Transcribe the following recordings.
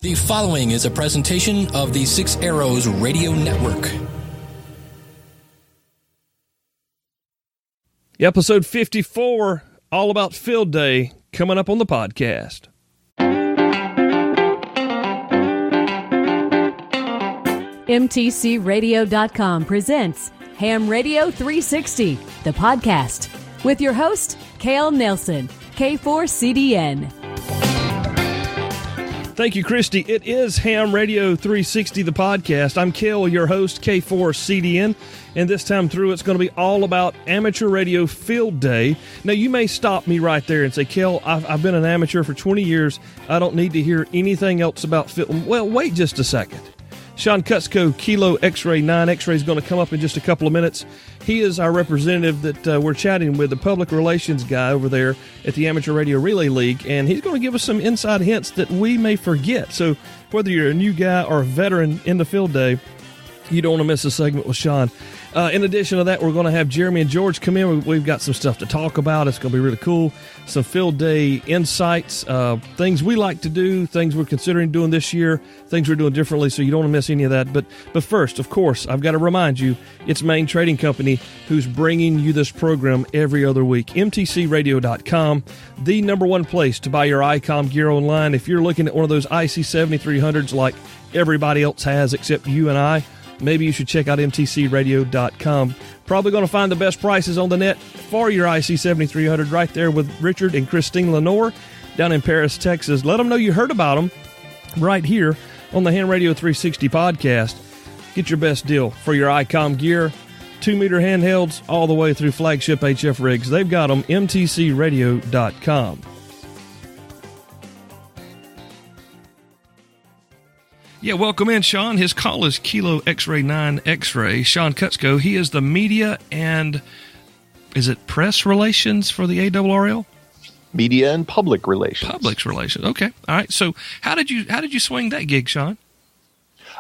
The following is a presentation of the Six Arrows Radio Network. Episode 54, all about Field Day, coming up on the podcast. MTCRadio.com presents Ham Radio 360, the podcast, with your host, Cale Nelson, K4CDN. Thank you, Christy. It is Ham Radio 360, the podcast. I'm Cale, your host, K4CDN, and this time through, it's going to be all about Amateur Radio Field Day. Now, you may stop me right there and say, Cale, I've been an amateur for 20 years. I don't need to hear anything else about field. Well, wait just a second. Sean Kutzko, Kilo X-Ray 9 X-Ray, is going to come up in just a couple of minutes. He is our representative that we're chatting with, the public relations guy over there at the Amateur Radio Relay League, and he's going to give us some inside hints that we may forget. So whether you're a new guy or a veteran in the field day, you don't want to miss a segment with Sean. In addition to that, we're going to have Jeremy and George come in. We've got some stuff to talk about. It's going to be really cool. Some field day insights, things we like to do, things we're considering doing this year, things we're doing differently, so you don't want to miss any of that. But first, of course, I've got to remind you, it's Main Trading Company who's bringing you this program every other week. MTCRadio.com, the number one place to buy your ICOM gear online. If you're looking at one of those IC7300s like everybody else has except you and I, maybe you should check out MTCRadio.com. Probably going to find the best prices on the net for your IC7300 right there with Richard and Christine Lenore down in Paris, Texas. Let them know you heard about them right here on the Ham Radio 360 podcast. Get your best deal for your ICOM gear, 2-meter handhelds, all the way through flagship HF rigs. They've got them, MTCRadio.com. Yeah, welcome in, Sean. His call is Kilo X-Ray 9 X-Ray. Sean Kutzko, he is the media and, is it press relations for the ARRL? Media and public relations. Public relations, okay. All right, so how did you swing that gig, Sean?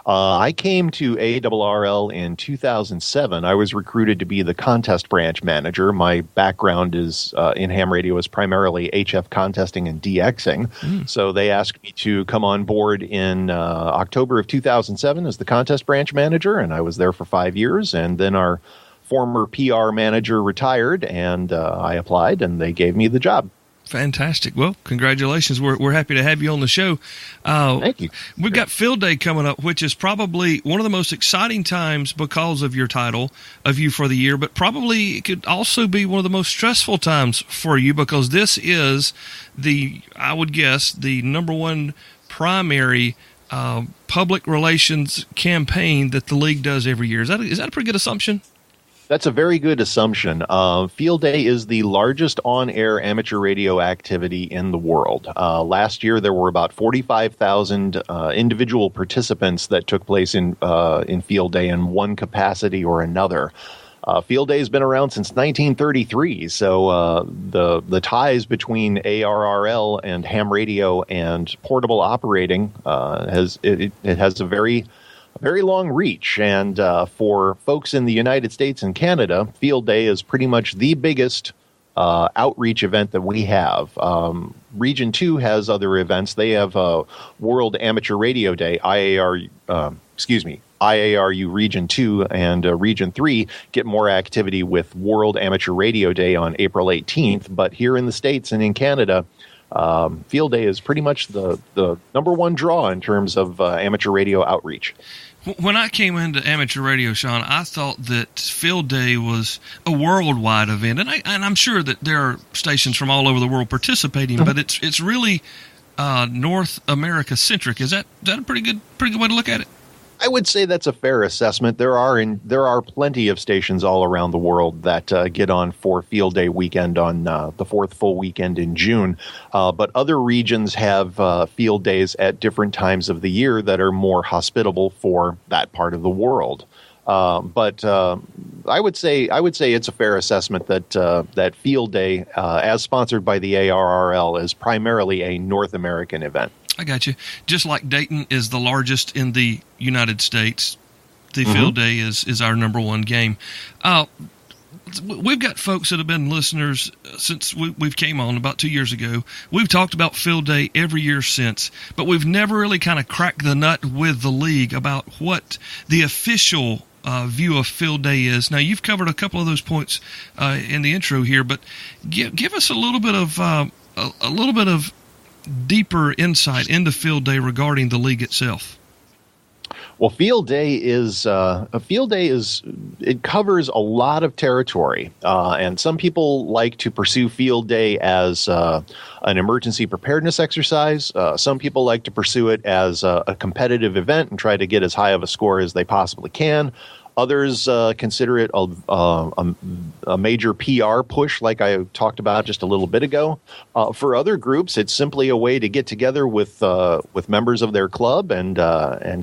I came to ARRL in 2007. I was recruited to be the contest branch manager. My background is in ham radio is primarily HF contesting and DXing. So they asked me to come on board in October of 2007 as the contest branch manager, and I was there for 5 years. And then our former PR manager retired, and I applied, and they gave me the job. Fantastic. Well, congratulations. We're happy to have you on the show. Thank you. We've got Field Day coming up, which is probably one of the most exciting times because of your title of You for the Year, but probably it could also be one of the most stressful times for you because this is I would guess, the number one primary public relations campaign that the league does every year. Is that a pretty good assumption? That's a very good assumption. Field Day is the largest on-air amateur radio activity in the world. Last year, there were about 45,000 individual participants that took place in Field Day in one capacity or another. Field Day has been around since 1933, so the ties between ARRL and ham radio and portable operating has a very long reach, and for folks in the United States and Canada, Field Day is pretty much the biggest outreach event that we have. Region 2 has other events. They have World Amateur Radio Day, IARU Region 2, and Region 3 get more activity with World Amateur Radio Day on April 18th, but here in the States and in Canada, Field Day is pretty much the number one draw in terms of amateur radio outreach. When I came into amateur radio, Sean, I thought that Field Day was a worldwide event, and I'm sure that there are stations from all over the world participating, but it's really North America centric. Is that a pretty good way to look at it? I would say that's a fair assessment. There are plenty of stations all around the world that get on for Field Day weekend on the fourth full weekend in June. But other regions have field days at different times of the year that are more hospitable for that part of the world. But I would say it's a fair assessment that Field Day, as sponsored by the ARRL, is primarily a North American event. I got you. Just like Dayton is the largest in the United States, the Field Day is our number one game. we've got folks that have been listeners since we've came on about 2 years ago. We've talked about Field Day every year since, but we've never really kind of cracked the nut with the league about what the official view of Field Day is. Now, you've covered a couple of those points in the intro here, but give us a little bit of deeper insight into Field Day regarding the league itself. Well, Field Day it covers a lot of territory, and some people like to pursue Field Day as an emergency preparedness exercise. Some people like to pursue it as a competitive event and try to get as high of a score as they possibly can. Others consider it a major PR push, like I talked about just a little bit ago. For other groups, it's simply a way to get together with members of their club and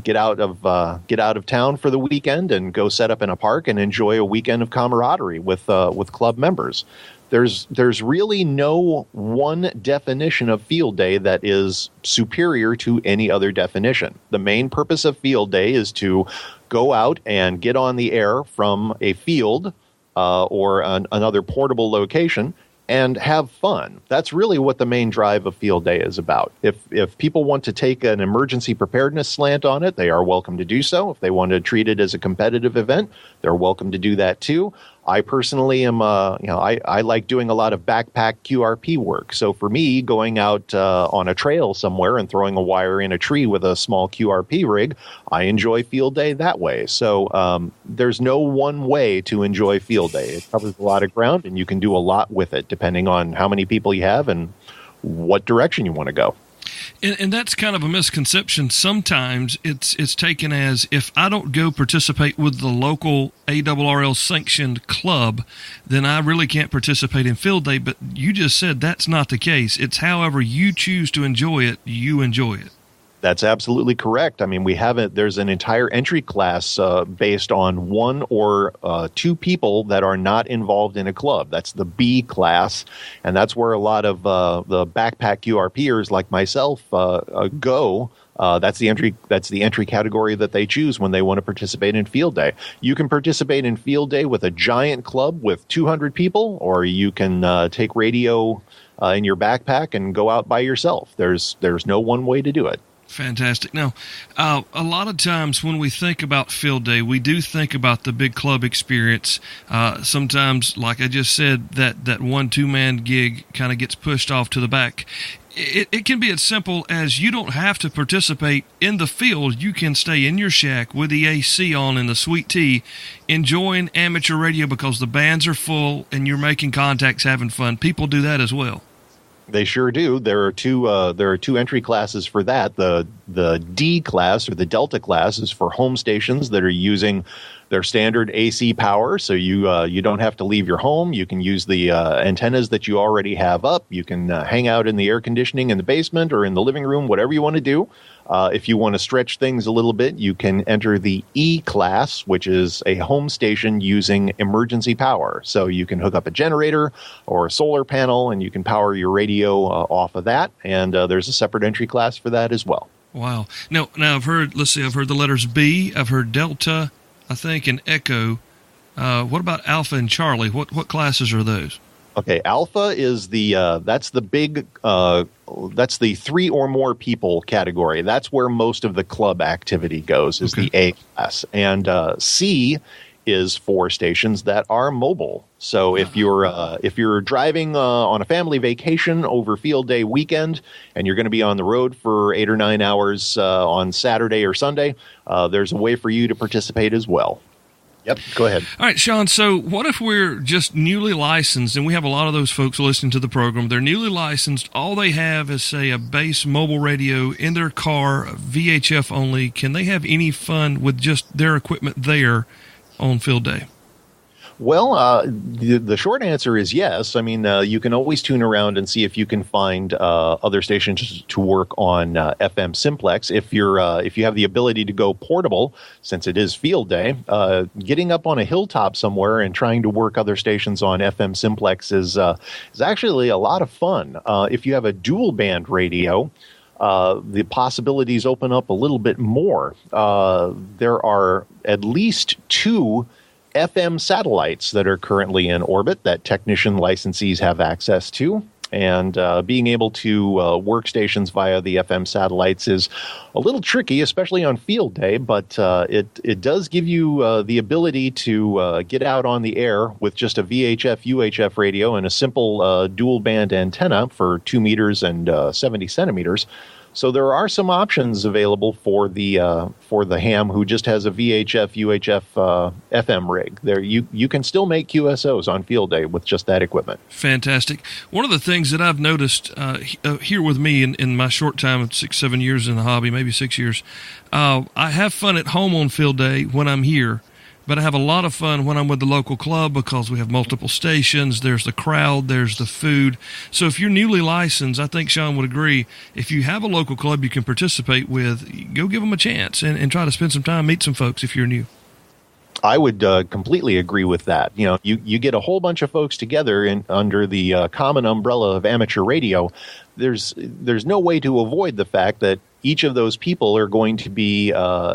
get out of town for the weekend and go set up in a park and enjoy a weekend of camaraderie with club members. There's really no one definition of Field Day that is superior to any other definition. The main purpose of Field Day is to go out and get on the air from a field or another portable location and have fun. That's really what the main drive of Field Day is about. If people want to take an emergency preparedness slant on it, they are welcome to do so. If they want to treat it as a competitive event, they're welcome to do that too. I personally am, I like doing a lot of backpack QRP work. So for me, going out on a trail somewhere and throwing a wire in a tree with a small QRP rig, I enjoy Field Day that way. So there's no one way to enjoy Field Day. It covers a lot of ground, and you can do a lot with it, depending on how many people you have and what direction you want to go. And that's kind of a misconception. Sometimes it's taken as, if I don't go participate with the local ARRL sanctioned club, then I really can't participate in Field Day. But you just said that's not the case. It's however you choose to enjoy it, you enjoy it. That's absolutely correct. I mean, there's an entire entry class based on one or two people that are not involved in a club. That's the B class, and that's where a lot of the backpack QRPers like myself go. That's the entry category that they choose when they want to participate in Field Day. You can participate in Field Day with a giant club with 200 people, or you can take radio in your backpack and go out by yourself. There's no one way to do it. Fantastic. Now, a lot of times when we think about Field Day, we do think about the big club experience. Sometimes, like I just said, that 1-2-man gig kind of gets pushed off to the back. It can be as simple as you don't have to participate in the field. You can stay in your shack with the AC on and the sweet tea, enjoying amateur radio because the bands are full and you're making contacts, having fun. People do that as well. They sure do. There are two entry classes for that. The D class, or the Delta class, is for home stations that are using their standard AC power. So you don't have to leave your home. You can use the antennas that you already have up. You can hang out in the air conditioning in the basement or in the living room, whatever you want to do. If you want to stretch things a little bit, you can enter the E class, which is a home station using emergency power. So you can hook up a generator or a solar panel, and you can power your radio off of that. And there's a separate entry class for that as well. Wow. Now I've heard the letters B, I've heard Delta, I think, and Echo. What about Alpha and Charlie? What classes are those? Okay, Alpha is that's the 3 or more people category. That's where most of the club activity goes, is the A class. And C is for stations that are mobile. So if you're driving on a family vacation over Field Day weekend and you're going to be on the road for 8 or 9 hours on Saturday or Sunday, there's a way for you to participate as well. Yep, go ahead. All right, Sean, so what if we're just newly licensed, and we have a lot of those folks listening to the program. They're newly licensed. All they have is, say, a base mobile radio in their car, VHF only. Can they have any fun with just their equipment there on Field Day? Well, the short answer is yes. I mean, you can always tune around and see if you can find other stations to work on FM simplex. If you have the ability to go portable, since it is Field Day, getting up on a hilltop somewhere and trying to work other stations on FM simplex is actually a lot of fun. If you have a dual band radio, the possibilities open up a little bit more. There are at least 2 FM satellites that are currently in orbit that technician licensees have access to. And being able to work stations via the FM satellites is a little tricky, especially on field day, but it does give you the ability to get out on the air with just a VHF, UHF radio and a simple dual band antenna for 2 meters and 70 centimeters. So there are some options available for the ham who just has a VHF, UHF, FM rig. There, you can still make QSOs on field day with just that equipment. Fantastic. One of the things that I've noticed here with me in my short time of 6-7 years in the hobby, maybe 6 years, I have fun at home on field day when I'm here. But I have a lot of fun when I'm with the local club because we have multiple stations. There's the crowd. There's the food. So if you're newly licensed, I think Sean would agree, if you have a local club you can participate with, go give them a chance and try to spend some time, meet some folks if you're new. I would completely agree with that. You know, you get a whole bunch of folks together under the common umbrella of amateur radio. There's no way to avoid the fact that each of those people are going to be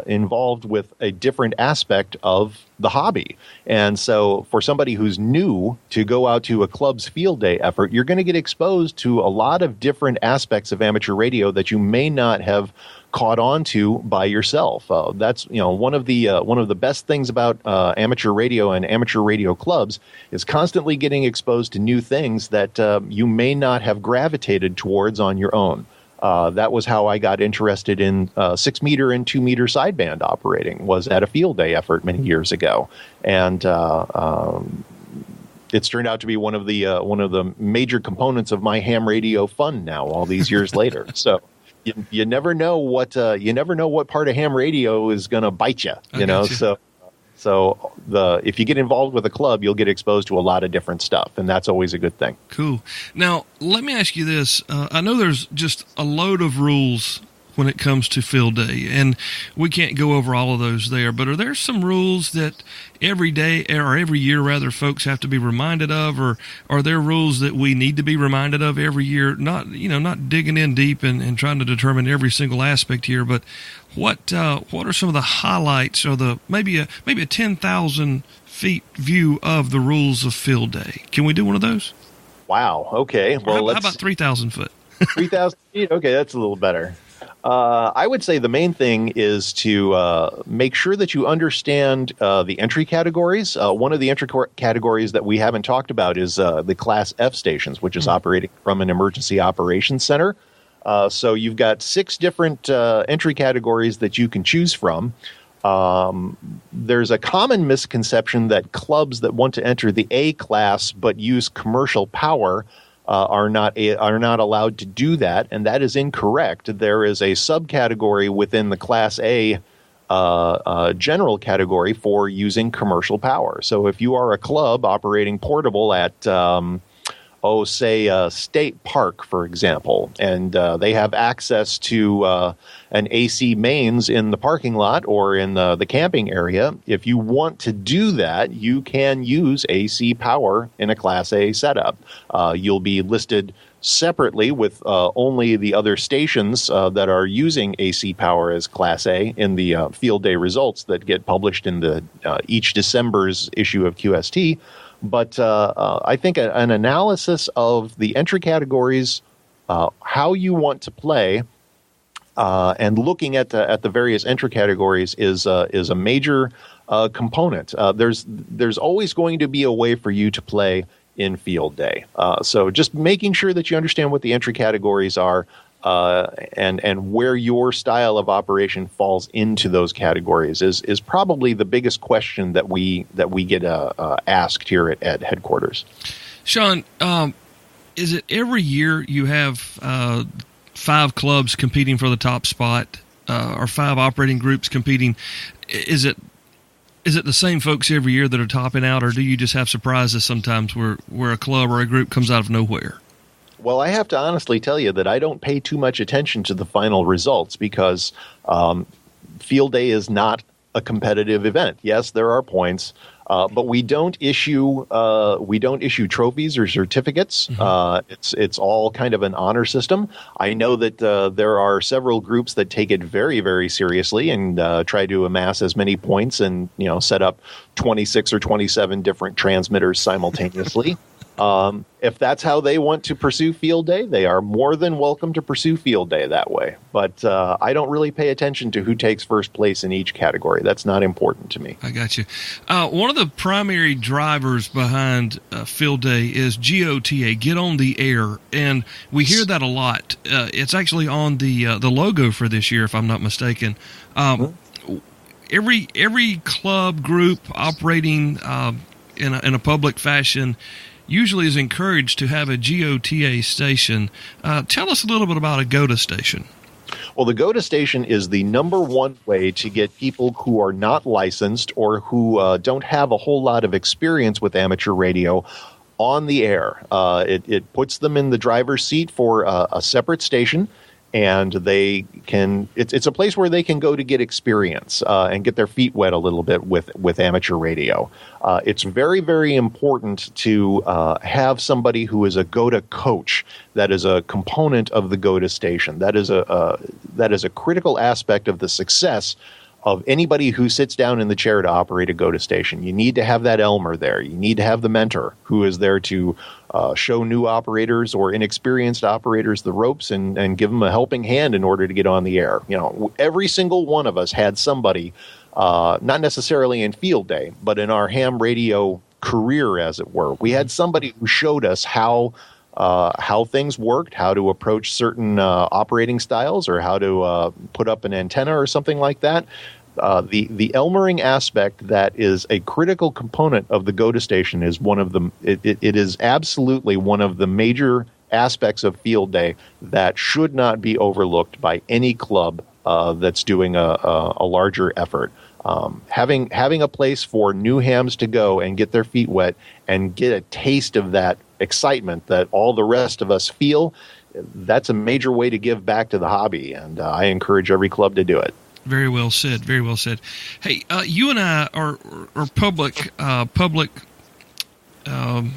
involved with a different aspect of the hobby. And so for somebody who's new to go out to a club's field day effort, you're going to get exposed to a lot of different aspects of amateur radio that you may not have caught on to by yourself. That's one of the best things about amateur radio and amateur radio clubs is constantly getting exposed to new things that you may not have gravitated towards on your own. That was how I got interested in 6 meter and 2 meter sideband operating, was at a field day effort many years ago, and it's turned out to be one of the major components of my ham radio fun now, all these years later. So. You never know what part of ham radio is going to bite you. So if you get involved with a club, you'll get exposed to a lot of different stuff, and that's always a good thing. Cool. Now, let me ask you this. I know there's just a load of rules when it comes to field day, and we can't go over all of those there, but are there some rules that every day or every year rather folks have to be reminded of, or are there rules that we need to be reminded of every year? Not digging in deep and trying to determine every single aspect here, but what are some of the highlights or maybe a 10,000 feet view of the rules of field day? Can we do one of those? Wow. Okay. Well, how about 3,000 foot? 3,000 feet. Okay, that's a little better. I would say the main thing is to make sure that you understand the entry categories. One of the entry categories that we haven't talked about is the Class F stations, which is operating from an emergency operations center. So you've got 6 different entry categories that you can choose from. There's a common misconception that clubs that want to enter the A class but use commercial power are not allowed to do that, and that is incorrect. There is a subcategory within the Class A general category for using commercial power. So if you are a club operating portable at say State Park, for example, and they have access to an AC mains in the parking lot or in the camping area, if you want to do that, you can use AC power in a Class A setup. You'll be listed separately with only the other stations that are using AC power as Class A in the field day results that get published in the each December's issue of QST. But I think an analysis of the entry categories, how you want to play, and looking at the various entry categories is a major component. There's always going to be a way for you to play in field day. So just making sure that you understand what the entry categories are, and where your style of operation falls into those categories is probably the biggest question that we get asked here at headquarters. Sean, is it every year you have 5 clubs competing for the top spot, or 5 operating groups competing? Is it the same folks every year that are topping out, or do you just have surprises sometimes where a club or a group comes out of nowhere? Well, I have to honestly tell you that I don't pay too much attention to the final results because field day is not a competitive event. Yes, there are points, But we don't issue trophies or certificates. It's all kind of an honor system. I know that there are several groups that take it very, very seriously and try to amass as many points and set up 26 or 27 different transmitters simultaneously. If that's how they want to pursue Field Day, they are more than welcome to pursue Field Day that way. But I don't really pay attention to who takes first place in each category. That's not important to me. I got you. One of the primary drivers behind Field Day is GOTA, Get on the Air, and we hear that a lot. It's actually on the logo for this year, if I'm not mistaken. Every club group operating in a public fashion usually is encouraged to have a GOTA station. Tell us a little bit about a GOTA station. Well, the GOTA station is the number one way to get people who are not licensed or who don't have a whole lot of experience with amateur radio on the air. It puts them in the driver's seat for a separate station, and they can. It's a place where they can go to get experience and get their feet wet a little bit with amateur radio. It's very, very important to have somebody who is a GOTA coach. That is a component of the GOTA station. That is a critical aspect of the success of anybody who sits down in the chair to operate a GOTA station. You need to have that Elmer there. You need to have the mentor who is there to show new operators or inexperienced operators the ropes and give them a helping hand in order to get on the air. Every single one of us had somebody, not necessarily in Field Day, but in our ham radio career, as it were. We had somebody who showed us how things worked, how to approach certain operating styles, or how to put up an antenna or something like that. The Elmering aspect that is a critical component of the GOTA station is one of the. It is absolutely one of the major aspects of Field Day that should not be overlooked by any club that's doing a larger effort. Having a place for new hams to go and get their feet wet and get a taste of that excitement that all the rest of us feel, that's a major way to give back to the hobby, and I encourage every club to do it. Very well said. Very well said. Hey, you and I are public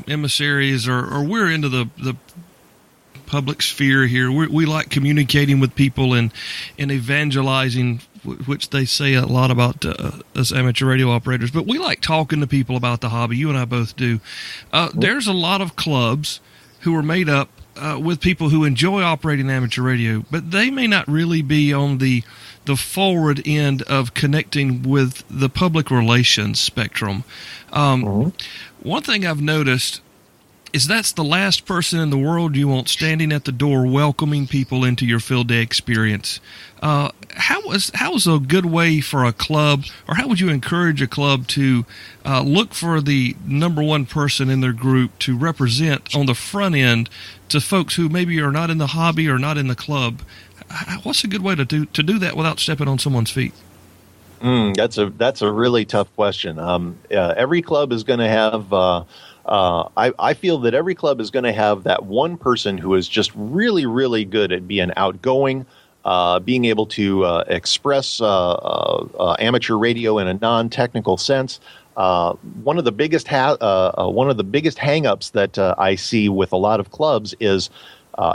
emissaries, or we're into the public sphere here. We like communicating with people and evangelizing, which they say a lot about us amateur radio operators. But we like talking to people about the hobby. You and I both do. There's a lot of clubs who are made up with people who enjoy operating amateur radio, but they may not really be on the forward end of connecting with the public relations spectrum. One thing I've noticed is that's the last person in the world you want standing at the door welcoming people into your Field Day experience. How is a good way for a club, or how would you encourage a club to look for the number one person in their group to represent on the front end to folks who maybe are not in the hobby or not in the club? What's a good way to do that without stepping on someone's feet? That's a really tough question. Every club is going to have. I feel that every club is going to have that one person who is just really, really good at being outgoing, being able to express amateur radio in a non-technical sense. One of the biggest hang-ups that I see with a lot of clubs is,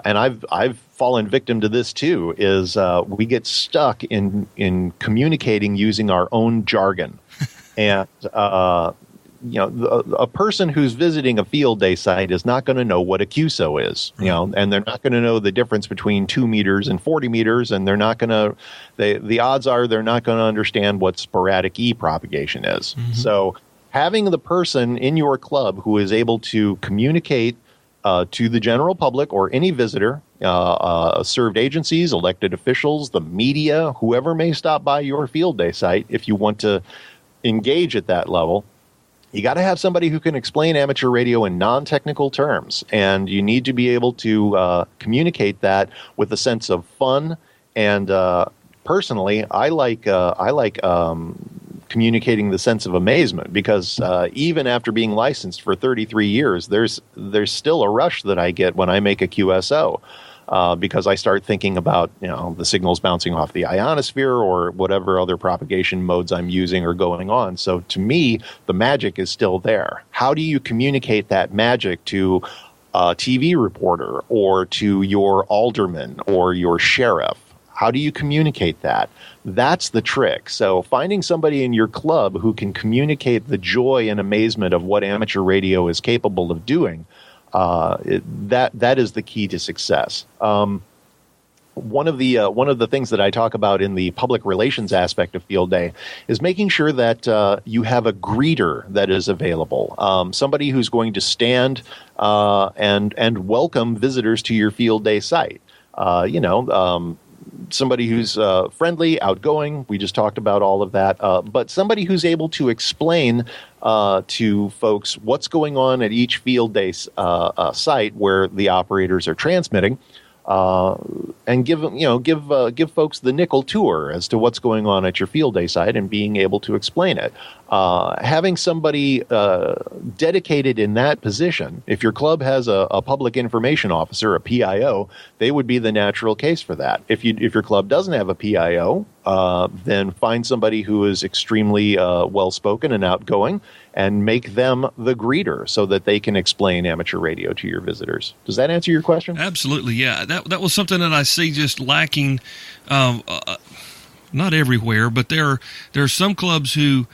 and I've fallen victim to this too, is we get stuck in communicating using our own jargon, and a person who's visiting a Field Day site is not going to know what a QSO is, and they're not going to know the difference between 2 meters and 40 meters, and they're not going to. The odds are they're not going to understand what sporadic E propagation is. Mm-hmm. So, having the person in your club who is able to communicate to the general public or any visitor, served agencies, elected officials, the media, whoever may stop by your Field Day site, if you want to engage at that level. You got to have somebody who can explain amateur radio in non-technical terms, and you need to be able to communicate that with a sense of fun. And personally, I like communicating the sense of amazement, because even after being licensed for 33 years, there's still a rush that I get when I make a QSO. because I start thinking about, the signals bouncing off the ionosphere or whatever other propagation modes I'm using are going on. So to me, the magic is still there. How do you communicate that magic to a TV reporter or to your alderman or your sheriff? How do you communicate that? That's the trick. So finding somebody in your club who can communicate the joy and amazement of what amateur radio is capable of doing, that is the key to success. One of the things that I talk about in the public relations aspect of Field Day is making sure that you have a greeter that is available, somebody who's going to stand and welcome visitors to your Field Day site. Somebody who's friendly, outgoing. We just talked about all of that. But somebody who's able to explain to folks what's going on at each Field Day site where the operators are transmitting, and give folks the nickel tour as to what's going on at your Field Day site and being able to explain it. Having somebody dedicated in that position, if your club has a public information officer, a PIO, they would be the natural case for that. If your club doesn't have a PIO, then find somebody who is extremely well-spoken and outgoing and make them the greeter so that they can explain amateur radio to your visitors. Does that answer your question? Absolutely, yeah. That was something that I see just lacking, not everywhere, but there are some clubs who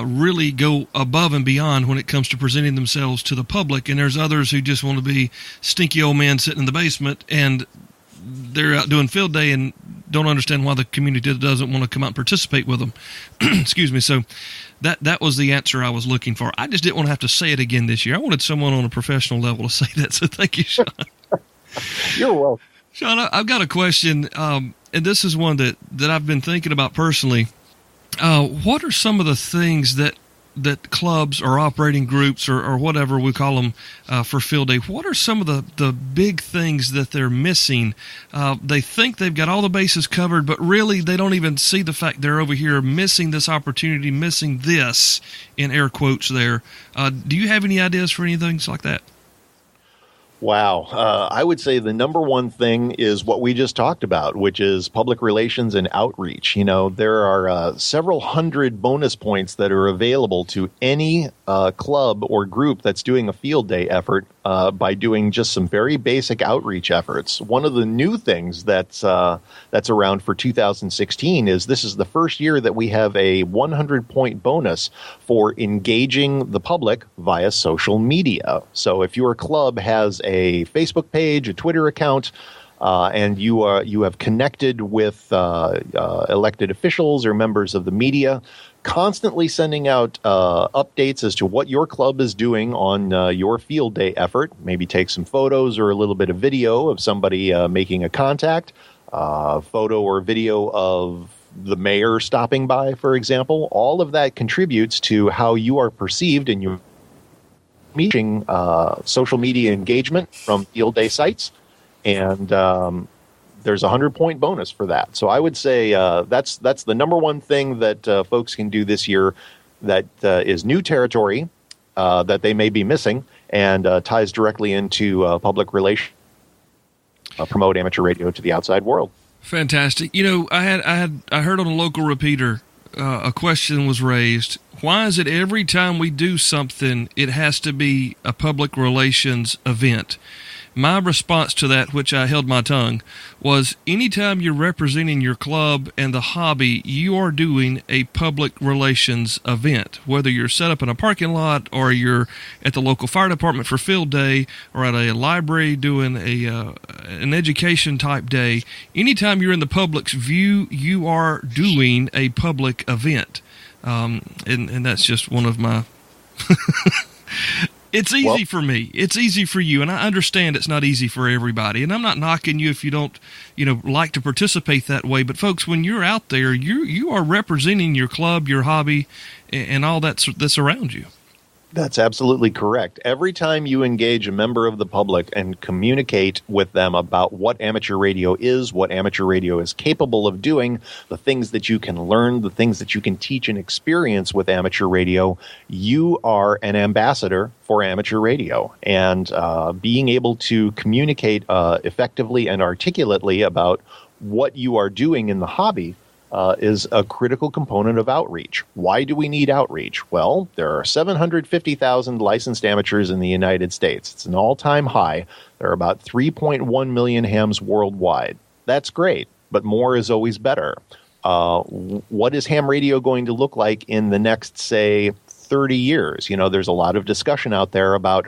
really go above and beyond when it comes to presenting themselves to the public, and there's others who just want to be stinky old men sitting in the basement, and they're out doing Field Day and don't understand why the community doesn't want to come out and participate with them. Excuse me. So that was the answer I was looking for. I just didn't want to have to say it again this year. I wanted someone on a professional level to say that. So thank you, Sean. You're welcome. Sean, I've got a question, and this is one that I've been thinking about personally. What are some of the things that clubs or operating groups or whatever we call them for Field Day, what are some of the big things that they're missing? They think they've got all the bases covered, but really they don't even see the fact they're over here missing this opportunity, missing this, in air quotes there. Do you have any ideas for any things like that? Wow. I would say the number one thing is what we just talked about, which is public relations and outreach. There are several hundred bonus points that are available to any club or group that's doing a Field Day effort by doing just some very basic outreach efforts. One of the new things that's around for 2016 is this is the first year that we have a 100-point bonus for engaging the public via social media. So if your club has a Facebook page, a Twitter account, and you have connected with elected officials or members of the media, constantly sending out updates as to what your club is doing on your Field Day effort. Maybe take some photos or a little bit of video of somebody making a contact, photo or video of the mayor stopping by, for example. All of that contributes to how you are perceived in your meeting, social media engagement from Field Day sites, and there's a 100-point bonus for that. So I would say that's the number one thing that folks can do this year that is new territory that they may be missing and ties directly into public relations, promote amateur radio to the outside world. Fantastic. I heard on a local repeater a question was raised. Why is it every time we do something, it has to be a public relations event? My response to that, which I held my tongue, was anytime you're representing your club and the hobby, you are doing a public relations event. Whether you're set up in a parking lot or you're at the local fire department for Field Day or at a library doing an education type day, anytime you're in the public's view, you are doing a public event. And that's just one of my... It's easy for me. It's easy for you, and I understand it's not easy for everybody. And I'm not knocking you if you don't, like to participate that way. But folks, when you're out there, you are representing your club, your hobby, and all that's around you. That's absolutely correct. Every time you engage a member of the public and communicate with them about what amateur radio is, what amateur radio is capable of doing, the things that you can learn, the things that you can teach and experience with amateur radio, you are an ambassador for amateur radio. And being able to communicate effectively and articulately about what you are doing in the hobby is a critical component of outreach. Why do we need outreach? Well, there are 750,000 licensed amateurs in the United States. It's an all-time high. There are about 3.1 million hams worldwide. That's great, but more is always better. What is ham radio going to look like in the next, say, 30 years? You know, there's a lot of discussion out there about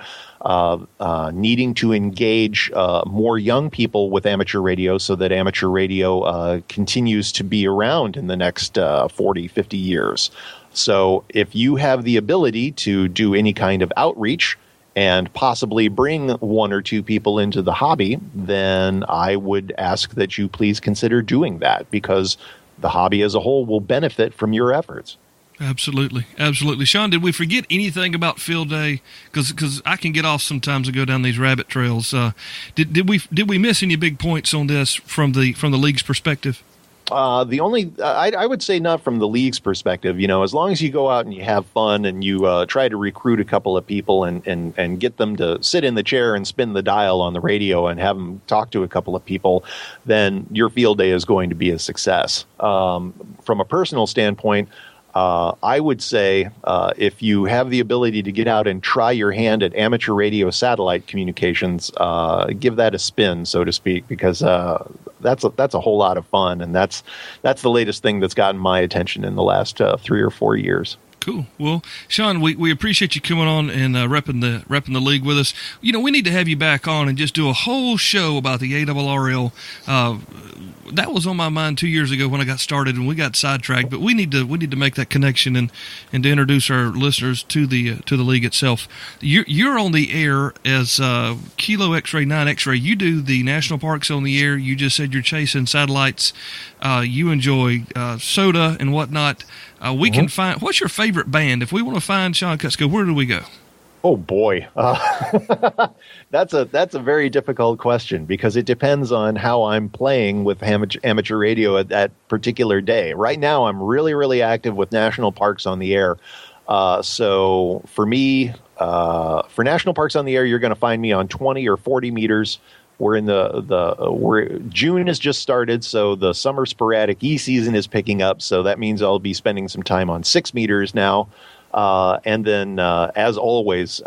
needing to engage more young people with amateur radio so that amateur radio continues to be around in the next 40, 50 years. So if you have the ability to do any kind of outreach and possibly bring one or two people into the hobby, then I would ask that you please consider doing that, because the hobby as a whole will benefit from your efforts. Absolutely. Absolutely. Sean, did we forget anything about field day? Because I can get off sometimes and go down these rabbit trails. Did we miss any big points on this from the league's perspective? The only, I would say not from the league's perspective. You know, as long as you go out and you have fun and you try to recruit a couple of people and get them to sit in the chair and spin the dial on the radio and have them talk to a couple of people, then your field day is going to be a success. From a personal standpoint, I would say if you have the ability to get out and try your hand at amateur radio satellite communications, give that a spin, so to speak, because that's a whole lot of fun, and that's the latest thing that's gotten my attention in the last 3 or 4 years. Cool. Well, Sean, we appreciate you coming on and repping the league with us. You know, we need to have you back on and just do a whole show about the ARRL. That was on my mind 2 years ago when I got started, and we got sidetracked. But we need to make that connection and to introduce our listeners to the league itself. You're on the air as Kilo X-Ray 9 X-Ray. You do the national parks on the air. You just said you're chasing satellites. You enjoy soda and whatnot. We can find. What's your favorite band? If we want to find Sean Cutsko, where do we go? Oh boy, that's a very difficult question, because it depends on how I'm playing with amateur radio at that particular day. Right now, I'm really, really active with National Parks on the Air. So for me, for National Parks on the Air, you're going to find me on 20 or 40 meters. We're in June has just started, so the summer sporadic E season is picking up. So that means I'll be spending some time on 6 meters now. And then, as always,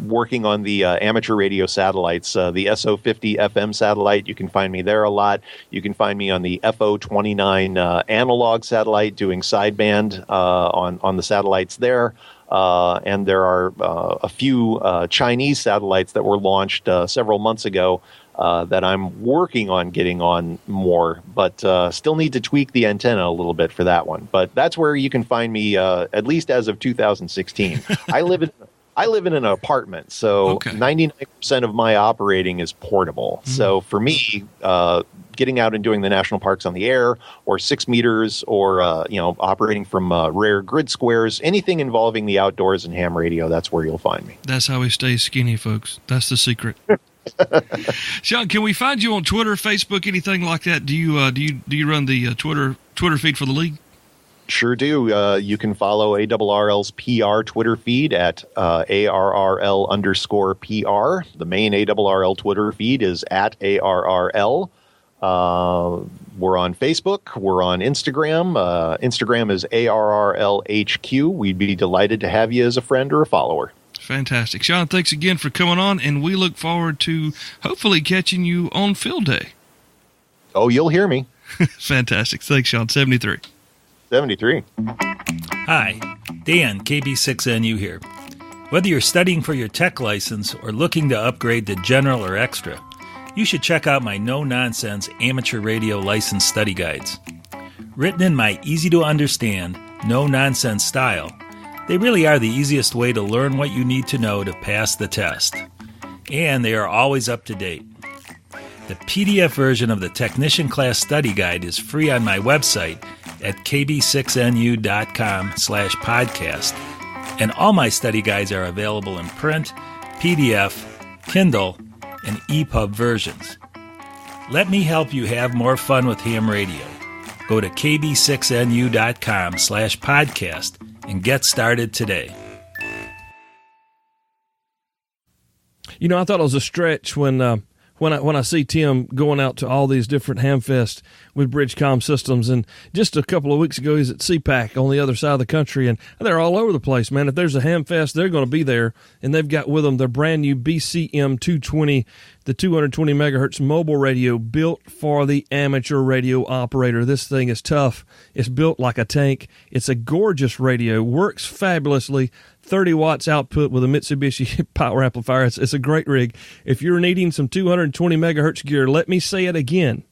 working on the amateur radio satellites, the SO50 FM satellite. You can find me there a lot. You can find me on the FO29 analog satellite doing sideband on the satellites there. And there are a few Chinese satellites that were launched several months ago that I'm working on getting on more, but still need to tweak the antenna a little bit for that one. But that's where you can find me, at least as of 2016. I live in an apartment, so 99% of my operating is portable. Mm-hmm. So for me, getting out and doing the national parks on the air, or 6 meters, or operating from rare grid squares, anything involving the outdoors and ham radio, that's where you'll find me. That's how we stay skinny, folks. That's the secret. Sean, can we find you on Twitter, Facebook, anything like that? Do you run the Twitter feed for the league? Sure do. You can follow ARRL's PR Twitter feed at ARRL_PR. The main ARRL Twitter feed is at ARRL. We're on Facebook. We're on Instagram. Instagram is ARRLHQ. We'd be delighted to have you as a friend or a follower. Fantastic. Sean, thanks again for coming on, and we look forward to hopefully catching you on field day. Oh, you'll hear me. Fantastic. Thanks, Sean. 73. Hi, Dan, KB6NU here. Whether you're studying for your tech license or looking to upgrade to general or extra, you should check out my no-nonsense amateur radio license study guides. Written in my easy-to-understand, no-nonsense style, they really are the easiest way to learn what you need to know to pass the test. And they are always up to date. The PDF version of the Technician Class Study Guide is free on my website at kb6nu.com/podcast. And all my study guides are available in print, PDF, Kindle, and EPUB versions. Let me help you have more fun with ham radio. Go to kb6nu.com/podcast and get started today. You know, I thought it was a stretch when I see Tim going out to all these different Hamfest with Bridgecom Systems, and just a couple of weeks ago he's at CPAC on the other side of the country, and they're all over the place, man. If there's a Hamfest, they're going to be there, and they've got with them their brand new BCM 220, the 220 megahertz mobile radio built for the amateur radio operator. This thing is tough. It's built like a tank. It's a gorgeous radio, works fabulously. 30 watts output with a Mitsubishi power amplifier. It's a great rig. If you're needing some 220 megahertz gear, let me say it again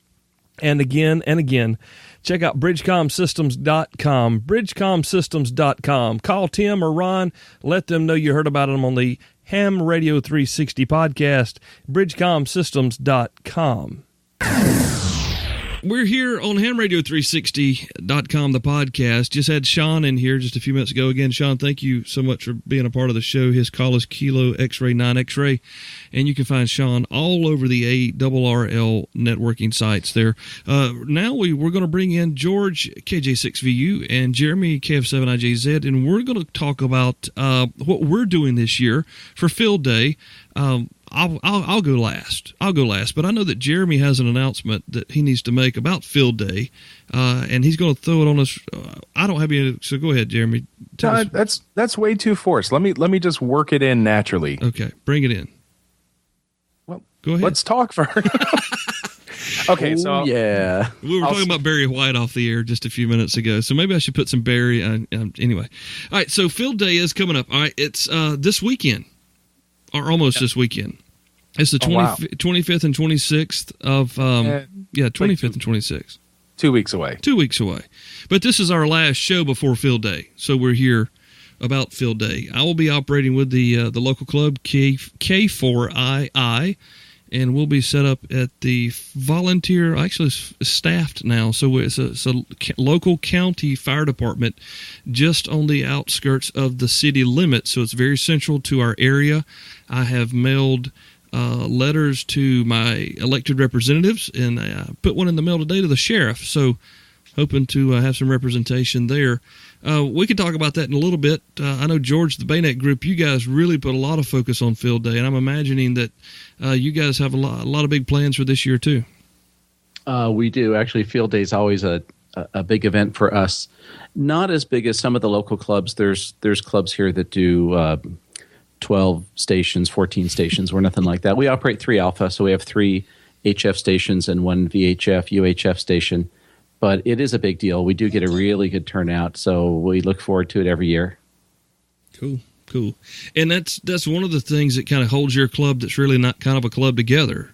and again and again. Check out bridgecomsystems.com, bridgecomsystems.com. Call Tim or Ron. Let them know you heard about them on the Ham Radio 360 podcast, bridgecomsystems.com. We're here on hamradio360.com, the podcast. Just had Sean in here just a few minutes ago. Again, Sean, thank you so much for being a part of the show. His call is Kilo X-Ray 9 X-Ray, and you can find Sean all over the ARRL networking sites there. Now we're going to bring in George, KJ6VU, and Jeremy, KF7IJZ, and we're going to talk about what we're doing this year for Field Day. I'll go last. But I know that Jeremy has an announcement that he needs to make about Field Day, and he's going to throw it on us. I don't have any, so go ahead, Jeremy. That's way too forced. Let me just work it in naturally. Okay, bring it in. Well, go ahead. Let's talk first. Okay, so yeah, we were talking about Barry White off the air just a few minutes ago, so maybe I should put some Barry. Anyway, all right. So Field Day is coming up. All right, it's this weekend. Or almost this weekend. It's the 25th and 26th of 25th and 26th. 2 weeks away. 2 weeks away. But this is our last show before Field Day, so we're here about Field Day. I will be operating with the local club K4II, and we'll be set up at the volunteer, actually staffed now, so it's a local county fire department just on the outskirts of the city limits, so it's very central to our area. I have mailed letters to my elected representatives, and I put one in the mail today to the sheriff, so hoping to have some representation there. We could talk about that in a little bit. I know, George, the Bayonet Group, you guys really put a lot of focus on Field Day, and I'm imagining that you guys have a lot of big plans for this year, too. We do. Actually, Field Day is always a big event for us. Not as big as some of the local clubs. There's clubs here that do 12 stations, 14 stations. We're nothing like that. We operate 3 Alpha, so we have 3 HF stations and 1 VHF, UHF station. But it is a big deal. We do get a really good turnout, so we look forward to it every year. Cool. And that's one of the things that kind of holds your club that's really not kind of a club together.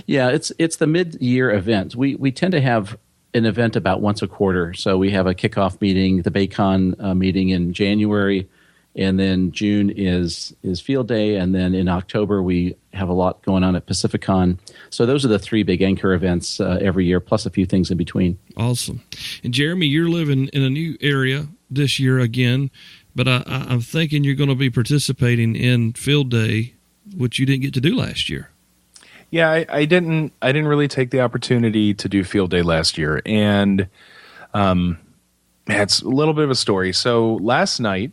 Yeah, it's the mid-year event. We tend to have an event about once a quarter. So we have a kickoff meeting, the Baycon meeting in January, and then June is Field Day, and then in October we have a lot going on at Pacificon. So those are the 3 big anchor events every year, plus a few things in between. Awesome. And Jeremy, you're living in a new area this year again, but I'm thinking you're going to be participating in Field Day, which you didn't get to do last year. Yeah, I didn't really take the opportunity to do Field Day last year, and it's a little bit of a story. So last night,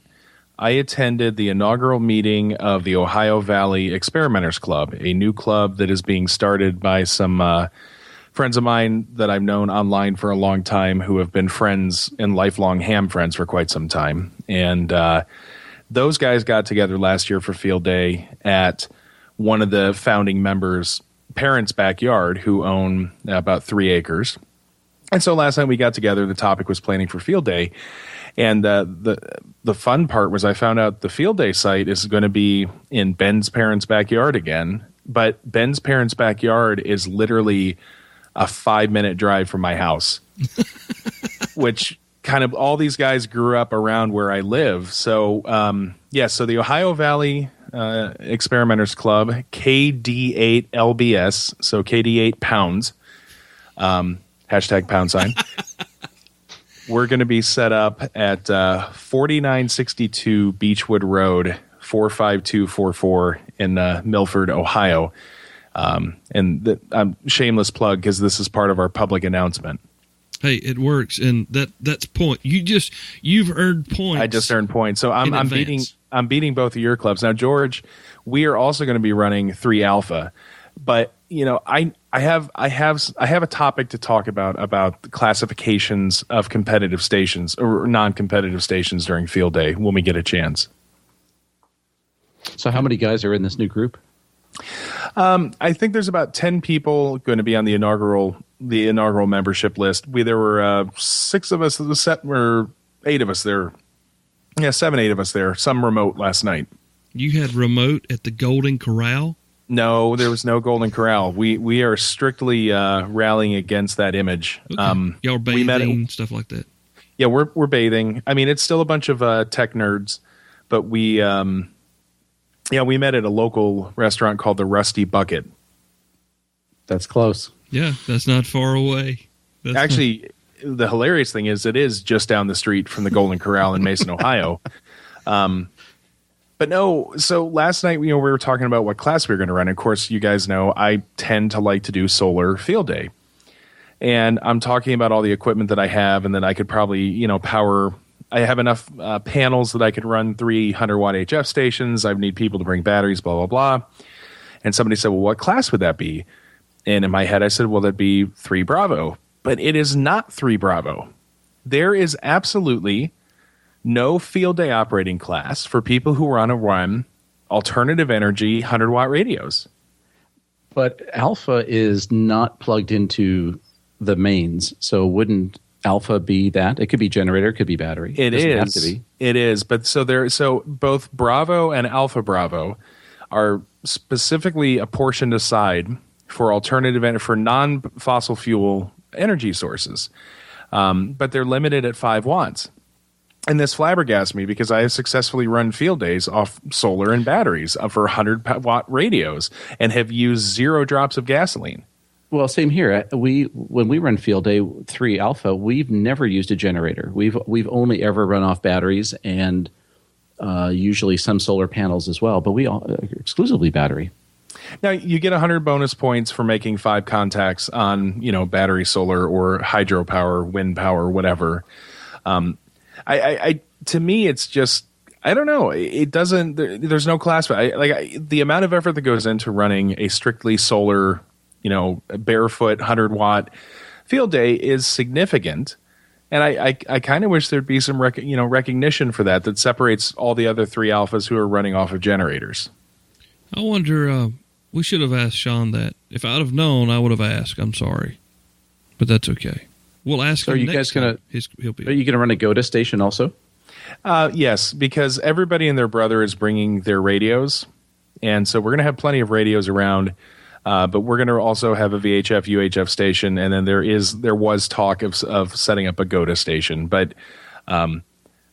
I attended the inaugural meeting of the Ohio Valley Experimenters Club, a new club that is being started by some friends of mine that I've known online for a long time who have been friends and lifelong ham friends for quite some time. And those guys got together last year for Field Day at one of the founding members' parents' backyard, who own about 3 acres. And so last night we got together. The topic was planning for Field Day. And the fun part was I found out the Field Day site is going to be in Ben's parents' backyard again. But Ben's parents' backyard is literally a 5-minute drive from my house, which kind of all these guys grew up around where I live. So, so the Ohio Valley Experimenters Club, KD8LBS, so KD8 pounds, hashtag pound sign. We're going to be set up at 4962 Beechwood Road, 45244 in Milford, Ohio. And shameless plug because this is part of our public announcement. Hey, it works, and that's point. You've earned points. I just earned points, so I'm beating both of your clubs now, George. We are also going to be running 3 Alpha, but I have a topic to talk about the classifications of competitive stations or non-competitive stations during field day when we get a chance. So, how many guys are in this new group? I think there's about 10 people going to be on the inaugural membership list. There were 6 of us, or 8 of us there. Yeah, 7, 8 of us there. Some remote last night. You had remote at the Golden Corral? No, there was no Golden Corral. We are strictly rallying against that image. Okay. Y'all bathing, stuff like that. Yeah, we're bathing. I mean, it's still a bunch of tech nerds, but we met at a local restaurant called the Rusty Bucket. That's close. Yeah, that's not far away. Actually, the hilarious thing is it is just down the street from the Golden Corral in Mason, Ohio. But no, so last night, we were talking about what class we were going to run. Of course, you guys know I tend to like to do solar field day. And I'm talking about all the equipment that I have, and then I could probably, power. I have enough panels that I could run 300-watt HF stations. I need people to bring batteries, blah, blah, blah. And somebody said, well, what class would that be? And in my head, I said, well, that'd be 3 Bravo. But it is not 3 Bravo. There is absolutely no field day operating class for people who want to run alternative energy 100-watt radios. But Alpha is not plugged into the mains, so wouldn't Alpha be that? It could be generator, it could be battery. It doesn't is. have to be. It is. But so both Bravo and Alpha Bravo are specifically apportioned aside for alternative for non-fossil fuel energy sources, but they're limited at 5 watts. And this flabbergasts me because I have successfully run field days off solar and batteries for 100-watt radios and have used 0 drops of gasoline. Well, same here. When we run field day 3 Alpha, we've never used a generator. We've only ever run off batteries and usually some solar panels as well, but we all exclusively battery. Now, you get 100 bonus points for making 5 contacts on, battery, solar, or hydropower, wind power, whatever. To me, it's just, I don't know. It doesn't, there's no class. The amount of effort that goes into running a strictly solar, barefoot 100-watt field day is significant. And I kind of wish there'd be some recognition for that separates all the other 3 Alphas who are running off of generators. I wonder, we should have asked Sean that. If I'd have known, I would have asked. I'm sorry. But that's okay. We'll ask him. Are you guys going to run a GOTA station also? Yes, because everybody and their brother is bringing their radios. And so we're going to have plenty of radios around. But we're going to also have a VHF, UHF station. And then there was talk of setting up a GOTA station. But I